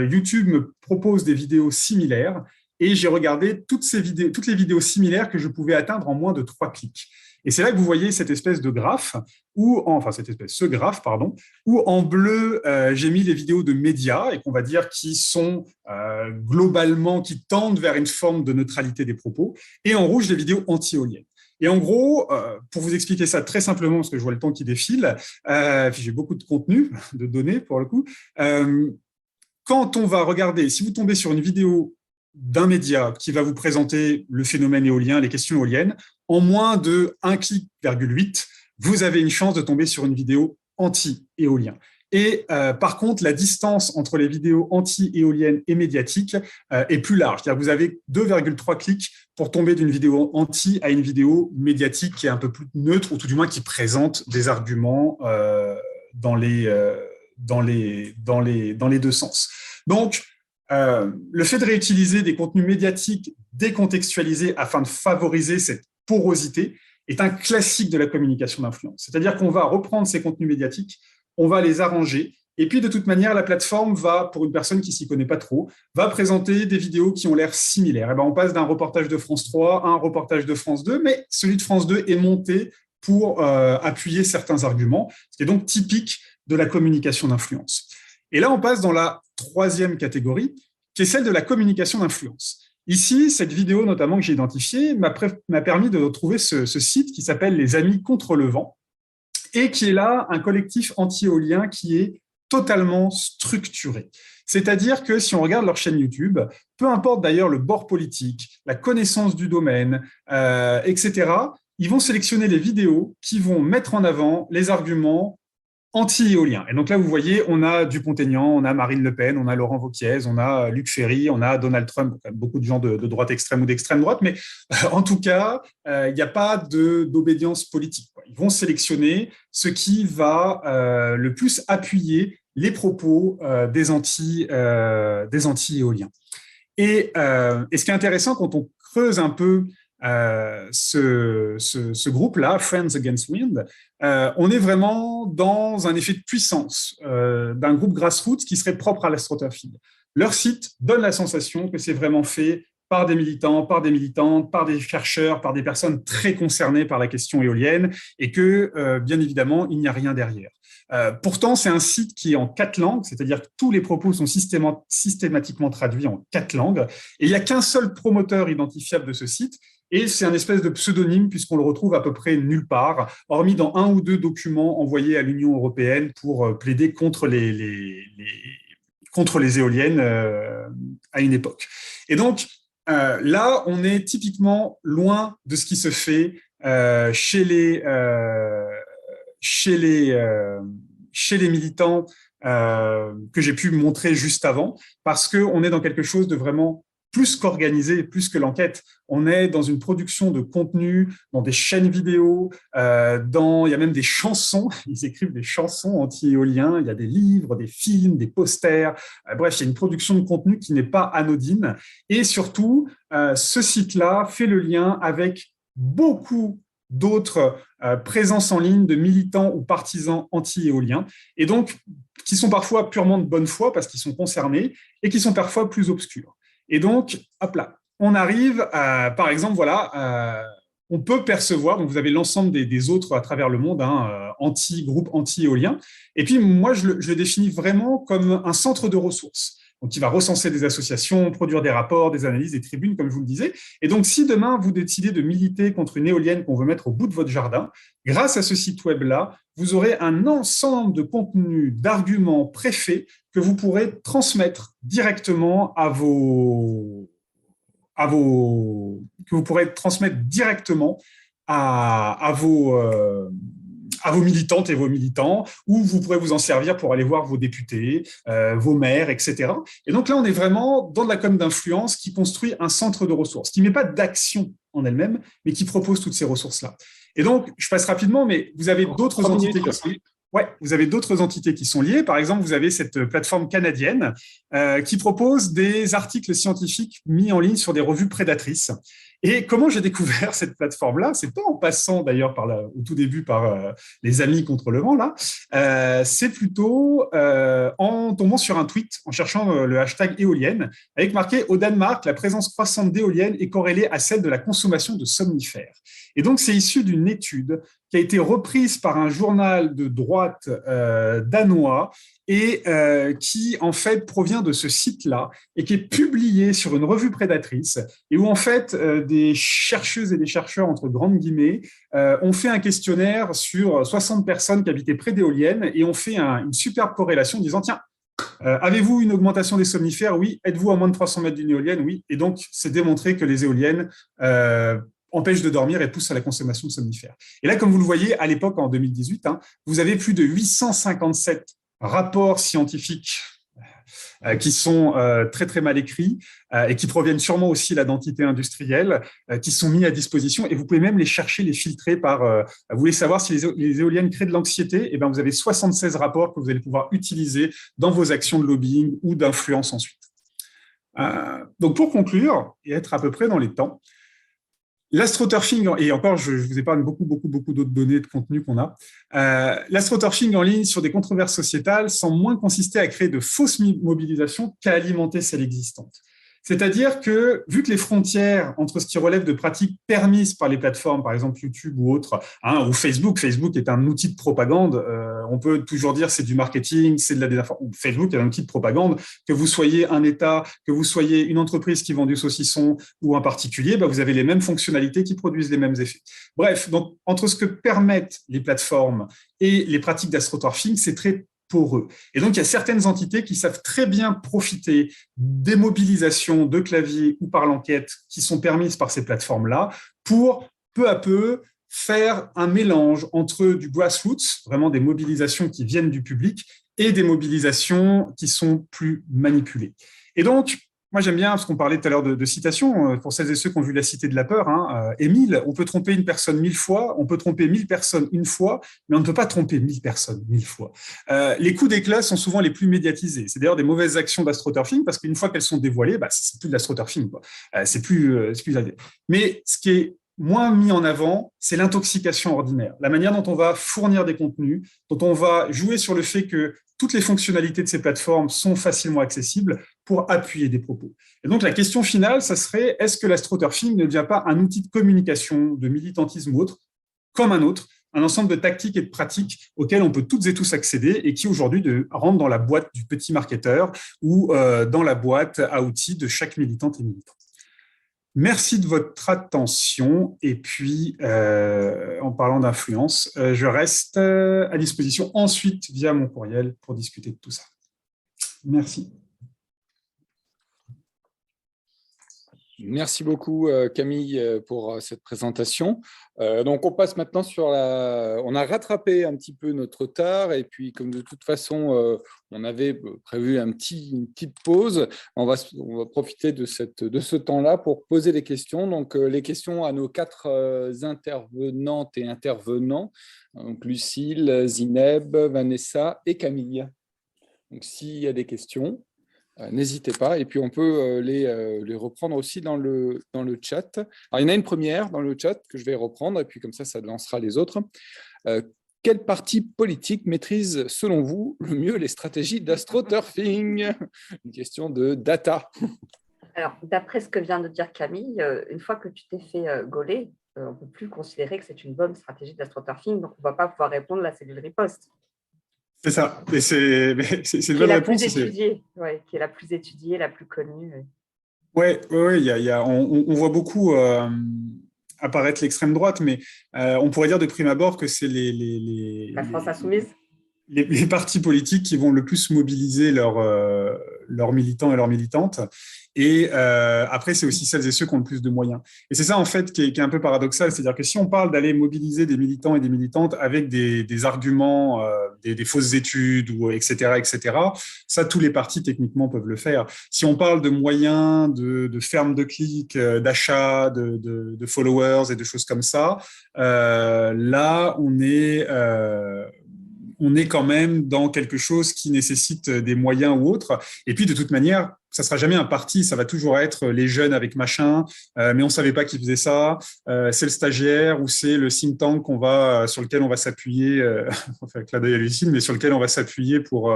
S6: YouTube me propose des vidéos similaires et j'ai regardé toutes les vidéos similaires que je pouvais atteindre en moins de 3 clics. Et c'est là que vous voyez cette espèce de graphe, où en bleu, j'ai mis les vidéos de médias, et qu'on va dire qui sont globalement, qui tendent vers une forme de neutralité des propos, et en rouge, les vidéos anti-éoliennes. Et en gros, pour vous expliquer ça très simplement, parce que je vois le temps qui défile, j'ai beaucoup de contenu, de données pour le coup, quand on va regarder, si vous tombez sur une vidéo d'un média qui va vous présenter le phénomène éolien, les questions éoliennes, en moins de 1,8 clic, vous avez une chance de tomber sur une vidéo anti-éolien. Et par contre, la distance entre les vidéos anti-éoliennes et médiatiques est plus large. C'est-à-dire que vous avez 2,3 clics pour tomber d'une vidéo anti à une vidéo médiatique qui est un peu plus neutre, ou tout du moins qui présente des arguments dans les deux sens. Donc, le fait de réutiliser des contenus médiatiques décontextualisés afin de favoriser cette porosité est un classique de la communication d'influence. C'est-à-dire qu'on va reprendre ces contenus médiatiques, on va les arranger, et puis de toute manière, la plateforme va, pour une personne qui ne s'y connaît pas trop, va présenter des vidéos qui ont l'air similaires. Et ben, on passe d'un reportage de France 3 à un reportage de France 2, mais celui de France 2 est monté pour appuyer certains arguments, ce qui est donc typique de la communication d'influence. Et là, on passe dans la troisième catégorie, qui est celle de la communication d'influence. Ici, cette vidéo notamment que j'ai identifiée m'a permis de trouver ce site qui s'appelle Les Amis contre le vent, et qui est là un collectif anti-éolien qui est totalement structuré. C'est-à-dire que si on regarde leur chaîne YouTube, peu importe d'ailleurs le bord politique, la connaissance du domaine, etc., ils vont sélectionner les vidéos qui vont mettre en avant les arguments anti-éolien. Et donc là, vous voyez, on a Dupont-Aignan, on a Marine Le Pen, on a Laurent Wauquiez, on a Luc Ferry, on a Donald Trump, beaucoup de gens de droite extrême ou d'extrême droite, mais en tout cas, il n'y a pas d'obédience politique. Ils vont sélectionner ce qui va le plus appuyer les propos des anti-éoliens. Et ce qui est intéressant quand on creuse un peu ce groupe-là, Friends Against Wind, on est vraiment dans un effet de puissance d'un groupe grassroots qui serait propre à l'astroturfing. Leur site donne la sensation que c'est vraiment fait par des militants, par des militantes, par des chercheurs, par des personnes très concernées par la question éolienne, et que, bien évidemment, il n'y a rien derrière. Pourtant, c'est un site qui est en 4 langues, c'est-à-dire que tous les propos sont systématiquement traduits en 4 langues, et il n'y a qu'un seul promoteur identifiable de ce site, et c'est un espèce de pseudonyme puisqu'on le retrouve à peu près nulle part, hormis dans 1 ou 2 documents envoyés à l'Union européenne pour plaider contre les éoliennes à une époque. Et donc, là, on est typiquement loin de ce qui se fait chez les militants que j'ai pu montrer juste avant, parce qu'on est dans quelque chose de vraiment plus qu'organisé, plus que l'enquête. On est dans une production de contenu, dans des chaînes vidéo, il y a même des chansons, ils écrivent des chansons anti-éoliens, il y a des livres, des films, des posters, bref, il y a une production de contenu qui n'est pas anodine. Et surtout, ce site-là fait le lien avec beaucoup d'autres présences en ligne de militants ou partisans anti-éoliens, et donc qui sont parfois purement de bonne foi parce qu'ils sont concernés, et qui sont parfois plus obscurs. Et donc, hop là, on arrive à, par exemple, voilà, on peut percevoir, donc vous avez l'ensemble des autres à travers le monde, groupes anti-éoliens, et puis moi, je le définis vraiment comme un centre de ressources. Donc, il va recenser des associations, produire des rapports, des analyses, des tribunes, comme je vous le disais. Et donc, si demain, vous décidez de militer contre une éolienne qu'on veut mettre au bout de votre jardin, grâce à ce site web-là, vous aurez un ensemble de contenus, d'arguments préfaits que vous pourrez transmettre directement que vous pourrez transmettre directement à vos militantes et vos militants, ou vous pourrez vous en servir pour aller voir vos députés, vos maires, etc. Et donc là, on est vraiment dans de la com d'influence qui construit un centre de ressources, qui ne met pas d'action en elle-même, mais qui propose toutes ces ressources-là. Et donc, je passe rapidement, mais vous avez d'autres entités qui sont liées. Ouais, vous avez d'autres entités qui sont liées. Par exemple, vous avez cette plateforme canadienne qui propose des articles scientifiques mis en ligne sur des revues prédatrices. Et comment j'ai découvert cette plateforme-là? C'est pas en passant d'ailleurs au tout début par les Amis contre le vent là. C'est plutôt en tombant sur un tweet, en cherchant le hashtag éolienne, avec marqué au Danemark, la présence croissante d'éoliennes est corrélée à celle de la consommation de somnifères. Et donc c'est issu d'une étude qui a été reprise par un journal de droite danois et qui, en fait, provient de ce site-là et qui est publié sur une revue prédatrice et où, en fait, des chercheuses et des chercheurs, entre grandes guillemets, ont fait un questionnaire sur 60 personnes qui habitaient près d'éoliennes et ont fait une superbe corrélation en disant, tiens, avez-vous une augmentation des somnifères? Oui. Êtes-vous à moins de 300 mètres d'une éolienne? Oui. Et donc, c'est démontré que les éoliennes empêchent de dormir et poussent à la consommation de somnifères. Et là, comme vous le voyez, à l'époque, en 2018, vous avez plus de 857 rapports scientifiques qui sont très, très mal écrits et qui proviennent sûrement aussi là d'entités industrielles qui sont mis à disposition. Et vous pouvez même les chercher, les filtrer par… vous voulez savoir si les éoliennes créent de l'anxiété? Eh bien, vous avez 76 rapports que vous allez pouvoir utiliser dans vos actions de lobbying ou d'influence ensuite. Donc, pour conclure et être à peu près dans les temps, l'astroturfing, et encore, je vous épargne beaucoup d'autres données de contenu qu'on a. L'astroturfing en ligne sur des controverses sociétales semble moins consister à créer de fausses mobilisations qu'à alimenter celles existantes. C'est-à-dire que, vu que les frontières entre ce qui relève de pratiques permises par les plateformes, par exemple YouTube ou autres, ou Facebook est un outil de propagande, on peut toujours dire c'est du marketing, c'est de la désinformation. Facebook est un outil de propagande, que vous soyez un État, que vous soyez une entreprise qui vend du saucisson ou un particulier, vous avez les mêmes fonctionnalités qui produisent les mêmes effets. Bref, donc entre ce que permettent les plateformes et les pratiques d'astroturfing, c'est très poreux. Et donc, il y a certaines entités qui savent très bien profiter des mobilisations de clavier ou par l'enquête qui sont permises par ces plateformes-là pour, peu à peu, faire un mélange entre du grassroots, vraiment des mobilisations qui viennent du public, et des mobilisations qui sont plus manipulées. Et donc, moi, j'aime bien, parce qu'on parlait tout à l'heure de citation, pour celles et ceux qui ont vu La Cité de la Peur, Émile, on peut tromper une personne 1000 fois, on peut tromper 1000 personnes une fois, mais on ne peut pas tromper 1000 personnes 1000 fois. Les coups d'éclat sont souvent les plus médiatisés. C'est d'ailleurs des mauvaises actions d'astroturfing, parce qu'une fois qu'elles sont dévoilées, c'est plus de l'astroturfing, c'est plus. Mais ce qui est moins mis en avant, c'est l'intoxication ordinaire, la manière dont on va fournir des contenus, dont on va jouer sur le fait que toutes les fonctionnalités de ces plateformes sont facilement accessibles pour appuyer des propos. Et donc, la question finale, ça serait, est-ce que l'astroturfing ne devient pas un outil de communication, de militantisme ou autre, comme un autre, un ensemble de tactiques et de pratiques auxquelles on peut toutes et tous accéder et qui, aujourd'hui, rentrent dans la boîte du petit marketeur ou dans la boîte à outils de chaque militante et militant. Merci de votre attention. Et puis, en parlant d'influence, je reste à disposition ensuite via mon courriel pour discuter de tout ça. Merci.
S1: Merci beaucoup, Camille, pour cette présentation. Donc, on passe maintenant sur On a rattrapé un petit peu notre retard et puis, comme de toute façon, on avait prévu une petite pause, on va profiter de ce temps-là pour poser des questions. Donc, les questions à nos 4 intervenantes et intervenants, donc Lucille, Zineb, Vanessa et Camille. Donc, s'il y a des questions, n'hésitez pas, et puis on peut les reprendre aussi dans le chat. Alors, il y en a une première dans le chat que je vais reprendre, et puis comme ça lancera les autres. Quel parti politique maîtrise, selon vous, le mieux les stratégies d'astroturfing? Une question de data.
S2: Alors, d'après ce que vient de dire Camille, une fois que tu t'es fait gauler, on ne peut plus considérer que c'est une bonne stratégie d'astroturfing, donc on ne va pas pouvoir répondre à la cellule riposte.
S6: C'est ça, et c'est une bonne réponse.
S2: Qui est la plus étudiée, la plus connue.
S6: Oui, on voit beaucoup apparaître l'extrême droite, mais on pourrait dire de prime abord que c'est
S2: La France insoumise.
S6: les partis politiques qui vont le plus mobiliser leurs militants et leurs militantes. Et après, c'est aussi celles et ceux qui ont le plus de moyens. Et c'est ça, en fait, qui est un peu paradoxal. C'est-à-dire que si on parle d'aller mobiliser des militants et des militantes avec des arguments, des fausses études, ou etc., ça, tous les partis, techniquement, peuvent le faire. Si on parle de moyens, de ferme de clics, d'achat, de followers et de choses comme ça, là, on est quand même dans quelque chose qui nécessite des moyens ou autres. Et puis, de toute manière, ça sera jamais un parti, ça va toujours être les jeunes avec machin, mais on savait pas qu'ils faisaient ça. C'est le stagiaire ou c'est le think tank sur lequel on va s'appuyer, on fait un clin d'œil à Lucille, mais sur lequel on va s'appuyer pour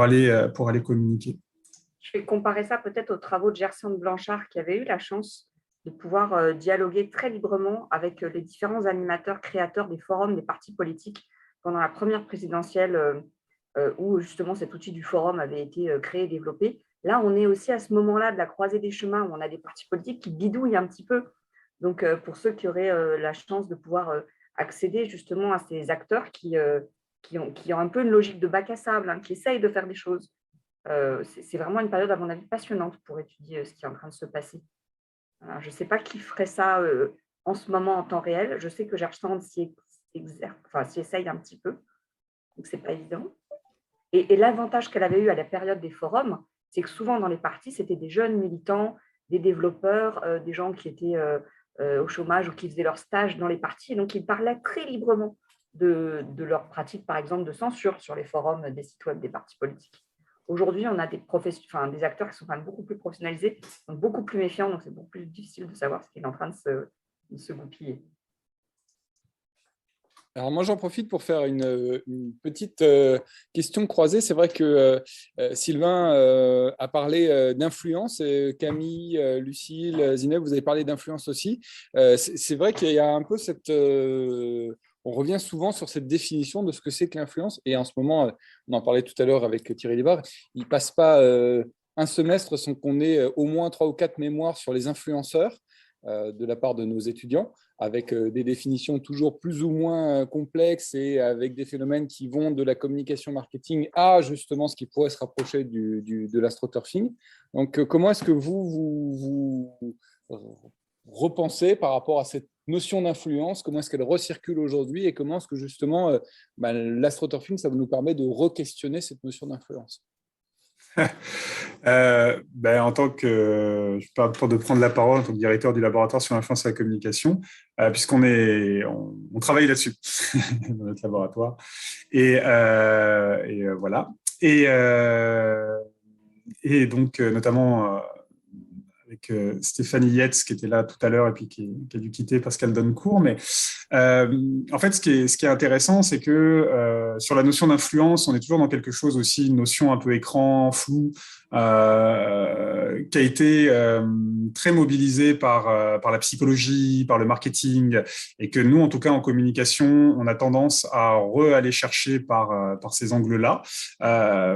S6: aller communiquer.
S2: Je vais comparer ça peut-être aux travaux de Gerson Blanchard, qui avait eu la chance de pouvoir dialoguer très librement avec les différents animateurs, créateurs des forums des partis politiques pendant la première présidentielle où justement cet outil du forum avait été créé et développé. Là, on est aussi à ce moment-là de la croisée des chemins où on a des partis politiques qui bidouillent un petit peu. Donc, pour ceux qui auraient la chance de pouvoir accéder justement à ces acteurs qui ont un peu une logique de bac à sable, qui essayent de faire des choses, c'est vraiment une période, à mon avis, passionnante pour étudier ce qui est en train de se passer. Alors, je ne sais pas qui ferait ça en ce moment en temps réel. Je sais que Gerson s'y essaye un petit peu, donc ce n'est pas évident. Et l'avantage qu'elle avait eu à la période des forums, c'est que souvent dans les partis, c'était des jeunes militants, des développeurs, des gens qui étaient au chômage ou qui faisaient leur stage dans les partis, et donc ils parlaient très librement de leur pratique, par exemple, de censure sur les forums des sites web des partis politiques. Aujourd'hui, on a des acteurs qui sont quand même beaucoup plus professionnalisés, donc beaucoup plus méfiants, donc c'est beaucoup plus difficile de savoir ce qui est en train de se goupiller.
S1: Alors moi, j'en profite pour faire une petite question croisée. C'est vrai que Sylvain a parlé d'influence, Camille, Lucille, Zineb, vous avez parlé d'influence aussi. C'est vrai qu'il y a un peu on revient souvent sur cette définition de ce que c'est que l'influence. Et en ce moment, on en parlait tout à l'heure avec Thierry Libar, il ne passe pas un semestre sans qu'on ait au moins 3 ou 4 mémoires sur les influenceurs de la part de nos étudiants, avec des définitions toujours plus ou moins complexes et avec des phénomènes qui vont de la communication marketing à justement ce qui pourrait se rapprocher de l'astroturfing. Donc, comment est-ce que vous repensez par rapport à cette notion d'influence, comment est-ce qu'elle recircule aujourd'hui et comment est-ce que justement l'astroturfing, ça nous permet de re-questionner cette notion d'influence?
S6: En tant que, je parle de prendre la parole en tant que directeur du laboratoire sur l'influence et la communication, puisqu'on on travaille là-dessus dans notre laboratoire. Et voilà. Et donc, notamment avec Stéphanie Yates, qui était là tout à l'heure et puis qui a dû quitter parce qu'elle donne cours. Mais en fait, ce qui est intéressant, c'est que sur la notion d'influence, on est toujours dans quelque chose aussi, une notion un peu écran, flou, qui a été très mobilisée par la psychologie, par le marketing, et que nous, en tout cas en communication, on a tendance à aller chercher par ces angles-là.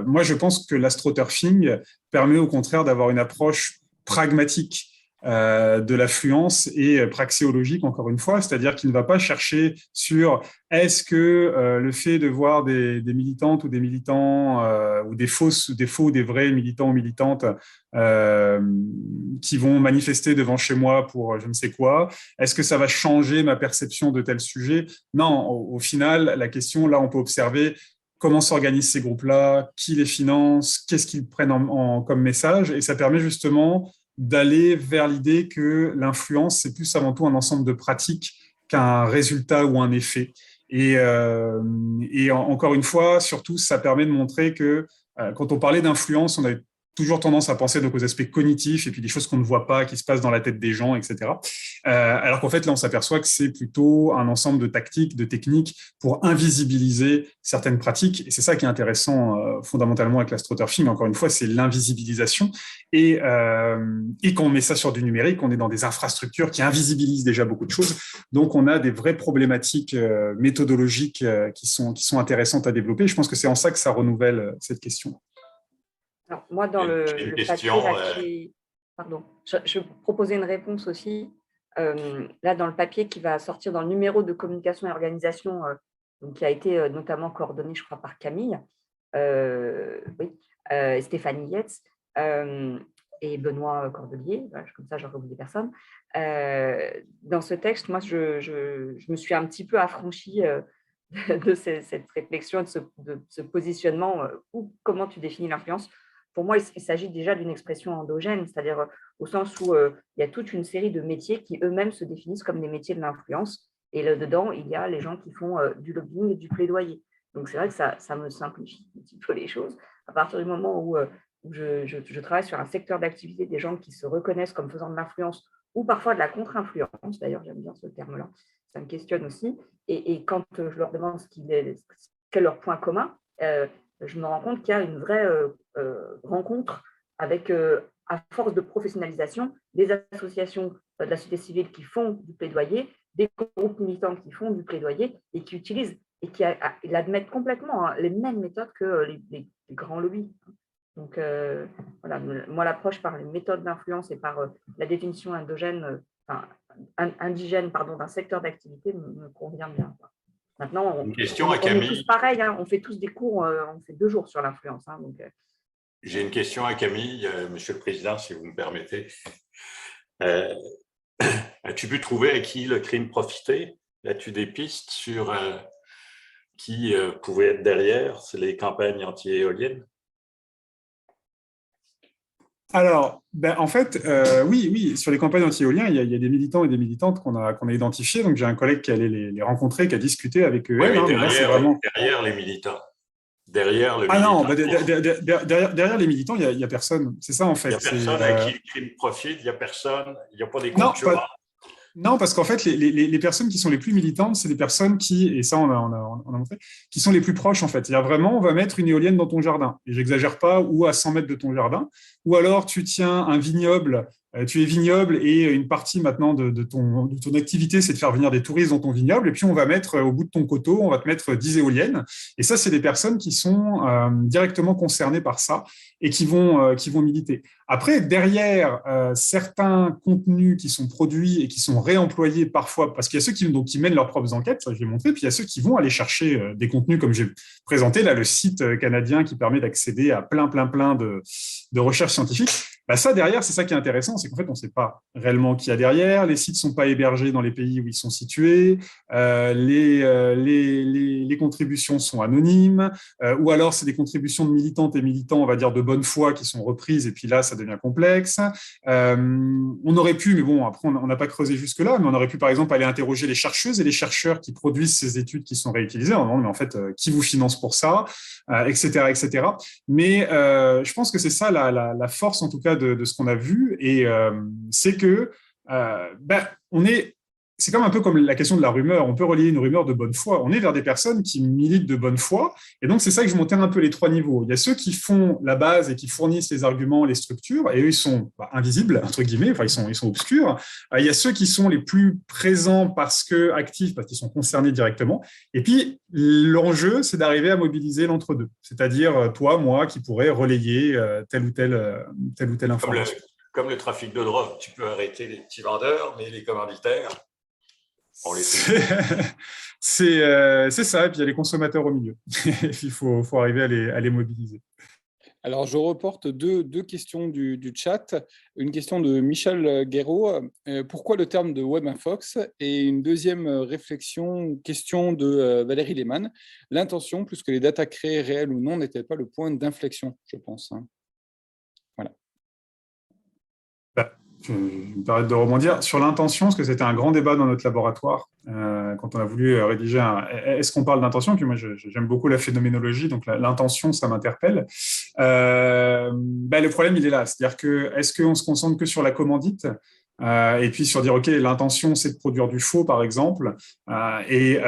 S6: Moi, je pense que l'astroturfing permet au contraire d'avoir une approche pragmatique de l'affluence et praxéologique, encore une fois, c'est-à-dire qu'il ne va pas chercher sur est-ce que le fait de voir des militantes ou des militants ou des faux ou des vrais militants ou militantes qui vont manifester devant chez moi pour je ne sais quoi, est-ce que ça va changer ma perception de tel sujet? Non, au final, la question, là, on peut observer comment s'organisent ces groupes-là, qui les finance, qu'est-ce qu'ils prennent comme message, et ça permet justement d'aller vers l'idée que l'influence, c'est plus avant tout un ensemble de pratiques qu'un résultat ou un effet. Et encore une fois, surtout, ça permet de montrer que quand on parlait d'influence, on avait toujours tendance à penser donc aux aspects cognitifs et puis des choses qu'on ne voit pas, qui se passent dans la tête des gens, etc. Alors qu'en fait, là, on s'aperçoit que c'est plutôt un ensemble de tactiques, de techniques pour invisibiliser certaines pratiques. Et c'est ça qui est intéressant fondamentalement avec l'astroturfing. Encore une fois, c'est l'invisibilisation. Et quand on met ça sur du numérique, on est dans des infrastructures qui invisibilisent déjà beaucoup de choses. Donc, on a des vraies problématiques méthodologiques qui sont intéressantes à développer. Je pense que c'est en ça que ça renouvelle cette question.
S2: Alors, moi, dans le papier, pardon, je proposais une réponse aussi. Là, dans le papier qui va sortir dans le numéro de communication et organisation donc qui a été notamment coordonnée, je crois, par Camille, Stéphanie Yates et Benoît Cordelier, voilà, comme ça, j'aurais oublié personne. Dans ce texte, moi, je me suis un petit peu affranchie de cette réflexion, de ce positionnement, comment tu définis l'influence. Pour moi, il s'agit déjà d'une expression endogène, c'est-à-dire au sens où il y a toute une série de métiers qui eux-mêmes se définissent comme des métiers de l'influence. Et là-dedans, il y a les gens qui font du lobbying et du plaidoyer. Donc, c'est vrai que ça me simplifie un petit peu les choses. À partir du moment où je travaille sur un secteur d'activité des gens qui se reconnaissent comme faisant de l'influence ou parfois de la contre-influence, d'ailleurs, j'aime bien ce terme-là, ça me questionne aussi. Et quand je leur demande quel est leur point commun, je me rends compte qu'il y a une vraie rencontre avec, à force de professionnalisation, des associations de la société civile qui font du plaidoyer, des groupes militants qui font du plaidoyer et qui utilisent et qui admettent complètement les mêmes méthodes que les grands lobbies. Donc, voilà, moi, l'approche par les méthodes d'influence et par la définition indigène d'un secteur d'activité me convient bien. Maintenant, on est tous pareils, hein, on fait tous des cours, on fait 2 jours sur l'influence. Hein,
S5: J'ai une question à Camille, Monsieur le Président, si vous me permettez. As-tu pu trouver à qui le crime profitait? As-tu des pistes sur qui pouvait être derrière les campagnes anti-éoliennes?
S6: Alors, en fait, oui, sur les campagnes anti-éoliennes, il y a des militants et des militantes qu'on a identifiés. Donc, j'ai un collègue qui allait les rencontrer, qui a discuté avec eux.
S5: Oui, derrière les militants. Derrière le militant.
S6: Derrière les militants, il n'y a personne. C'est ça, en fait.
S5: Il n'y a personne à qui le crime profite, il n'y a personne, il n'y a pas des concurrents.
S6: Non, parce qu'en fait, les personnes qui sont les plus militantes, c'est des personnes qui, et ça on a montré, qui sont les plus proches en fait. Il y a vraiment, on va mettre une éolienne dans ton jardin, et j'exagère pas, ou à 100 mètres de ton jardin, ou alors tu tiens un vignoble, tu es vignoble et une partie maintenant de ton activité, c'est de faire venir des touristes dans ton vignoble, et puis on va mettre au bout de ton coteau, on va te mettre 10 éoliennes, et ça c'est des personnes qui sont directement concernées par ça et qui vont militer. Après, derrière certains contenus qui sont produits et qui sont réemployés parfois, parce qu'il y a ceux qui mènent leurs propres enquêtes, ça je l'ai montré, puis il y a ceux qui vont aller chercher des contenus, comme j'ai présenté là, le site canadien qui permet d'accéder à plein de recherches scientifiques. Bah ça, derrière, c'est ça qui est intéressant, c'est qu'en fait, on ne sait pas réellement qui y a derrière. Les sites ne sont pas hébergés dans les pays où ils sont situés. Les contributions sont anonymes. Ou alors, c'est des contributions de militantes et militants, on va dire, de bonne foi qui sont reprises. Et puis là, ça devient complexe. On aurait pu, mais bon, après, on n'a pas creusé jusque-là, mais on aurait pu, par exemple, aller interroger les chercheuses et les chercheurs qui produisent ces études qui sont réutilisées. En demandant, mais en fait, qui vous finance pour ça, etc., etc. Mais je pense que c'est ça la force, en tout cas, de ce qu'on a vu, et c'est que c'est comme un peu comme la question de la rumeur. On peut relier une rumeur de bonne foi. On est vers des personnes qui militent de bonne foi, et donc c'est ça que je montais un peu les 3 niveaux. Il y a ceux qui font la base et qui fournissent les arguments, les structures, et eux ils sont invisibles entre guillemets, enfin ils sont obscurs. Il y a ceux qui sont les plus présents actifs parce qu'ils sont concernés directement. Et puis l'enjeu, c'est d'arriver à mobiliser l'entre-deux, c'est-à-dire toi, moi, qui pourrais relayer telle ou telle information.
S5: Comme le trafic de drogue, tu peux arrêter les petits vendeurs, mais les commanditaires, on les fait.
S6: C'est ça, et puis il y a les consommateurs au milieu. Il faut arriver à les mobiliser.
S1: Alors, je reporte deux questions du chat. Une question de Michel Guéraud. Pourquoi le terme de Web-Infox? Et une deuxième question de Valérie Lehmann. L'intention, plus que les datas créées réelles ou non, n'était pas le point d'inflexion, je pense. Voilà.
S6: Je me permets de rebondir sur l'intention, parce que c'était un grand débat dans notre laboratoire quand on a voulu rédiger est-ce qu'on parle d'intention? Puis moi, j'aime beaucoup la phénoménologie, donc l'intention, ça m'interpelle. Le problème, il est là. C'est-à-dire que est-ce qu'on se concentre que sur la commandite et puis sur dire, OK, l'intention, c'est de produire du faux, par exemple. Et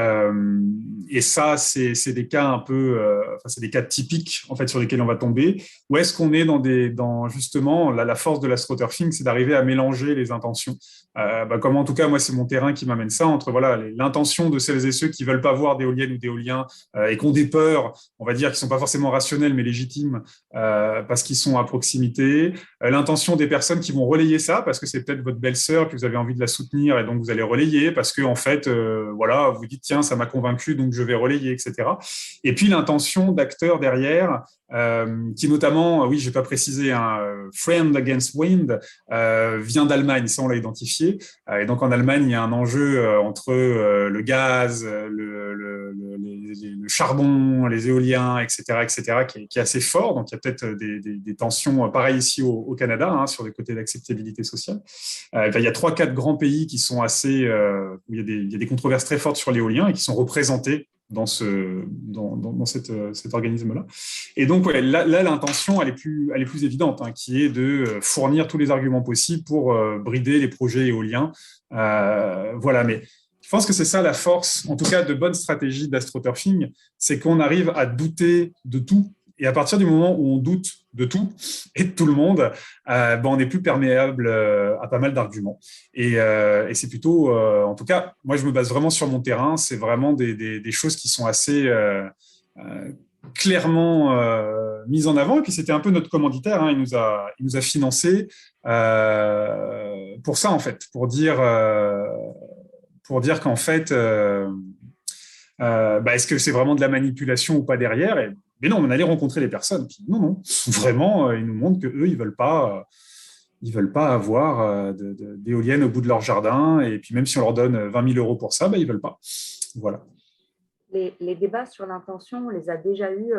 S6: ça, c'est des cas un peu, c'est des cas typiques, en fait, sur lesquels on va tomber. Ou est-ce qu'on est dans justement, la force de l'astroturfing, c'est d'arriver à mélanger les intentions. Comme en tout cas, moi, c'est mon terrain qui m'amène ça, entre voilà, l'intention de celles et ceux qui ne veulent pas voir d'éoliennes ou d'éoliens et qui ont des peurs, on va dire, qui ne sont pas forcément rationnelles, mais légitimes, parce qu'ils sont à proximité. L'intention des personnes qui vont relayer ça, parce que c'est peut-être votre belle-sœur, que vous avez envie de la soutenir, et donc vous allez relayer, parce que en fait, voilà, vous dites, tiens, ça m'a convaincu, donc je vais relayer, etc. Et puis l'intention d'acteurs derrière, qui notamment, oui, je n'ai pas précisé, Friend Against Wind, vient d'Allemagne, ça on l'a identifié. Et donc en Allemagne, il y a un enjeu entre le gaz, le charbon, les éoliens, etc., qui est assez fort. Donc il y a peut-être des tensions, pareil ici au Canada, sur les côtés d'acceptabilité sociale. Il y a 3-4 grands pays qui sont assez, où il y a des controverses très fortes sur l'éolien et qui sont représentés dans cet organisme-là. Et donc, ouais, là l'intention, elle est plus évidente, qui est de fournir tous les arguments possibles pour brider les projets éoliens. Voilà, mais je pense que c'est ça la force, en tout cas de bonne stratégie d'astroturfing, c'est qu'on arrive à douter de tout. Et à partir du moment où on doute de tout et de tout le monde, on n'est plus perméable à pas mal d'arguments. Et c'est plutôt, en tout cas, moi je me base vraiment sur mon terrain, c'est vraiment des choses qui sont assez clairement mises en avant. Et puis c'était un peu notre commanditaire, il nous a financé pour ça en fait, pour dire qu'en fait, est-ce que c'est vraiment de la manipulation ou pas derrière? Mais non, on allait rencontrer les personnes qui, non, vraiment, ils nous montrent qu'eux, ils veulent pas avoir d'éoliennes au bout de leur jardin. Et puis même si on leur donne 20 000 € pour ça, ils veulent pas. Voilà.
S2: Les débats sur l'intention, on les a déjà eus.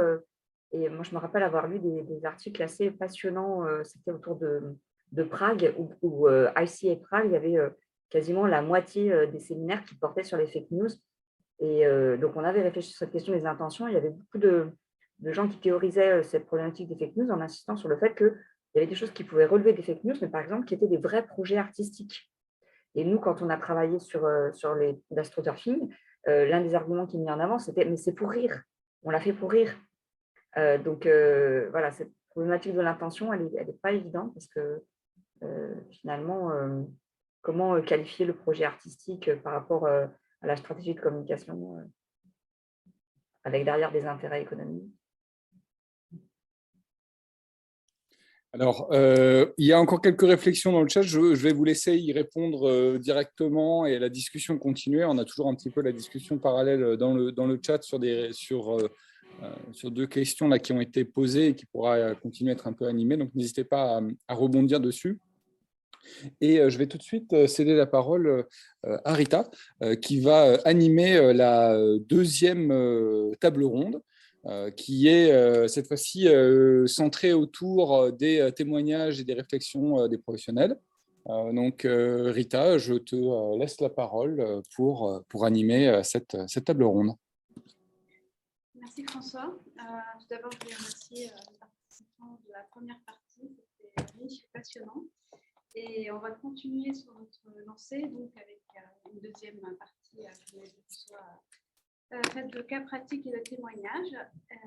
S2: Et moi, je me rappelle avoir lu des articles assez passionnants. C'était autour de Prague, où ICA Prague, il y avait quasiment la moitié des séminaires qui portaient sur les fake news. Et donc, on avait réfléchi sur cette question des intentions. Il y avait beaucoup de gens qui théorisaient cette problématique des fake news en insistant sur le fait qu'il y avait des choses qui pouvaient relever des fake news, mais par exemple, qui étaient des vrais projets artistiques. Et nous, quand on a travaillé sur l'astroturfing, l'un des arguments qui est mis en avant, c'était « mais c'est pour rire, on l'a fait pour rire ». Donc, voilà, cette problématique de l'intention, elle n'est pas évidente parce que finalement, comment qualifier le projet artistique par rapport à la stratégie de communication avec derrière des intérêts économiques.
S1: Alors, il y a encore quelques réflexions dans le chat. Je vais vous laisser y répondre directement et la discussion continuer. On a toujours un petit peu la discussion parallèle dans le chat sur deux questions là, qui ont été posées et qui pourra continuer à être un peu animées. Donc, n'hésitez pas à rebondir dessus. Et je vais tout de suite céder la parole à Rita, qui va animer la deuxième table ronde, qui est cette fois-ci centrée autour des témoignages et des réflexions des professionnels. Donc, Rita, je te laisse la parole pour animer cette table ronde.
S7: Merci François. Tout d'abord, je voulais remercier les participants de la première partie. C'était riche et passionnant. Et on va continuer sur notre lancée, donc avec une deuxième partie qui soit faite de cas pratiques et de témoignages,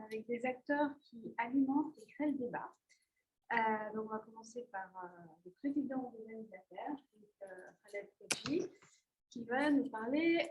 S7: avec des acteurs qui alimentent et créent le débat. Donc on va commencer par le président de l'organisateur, Khaled Kedji, qui va nous parler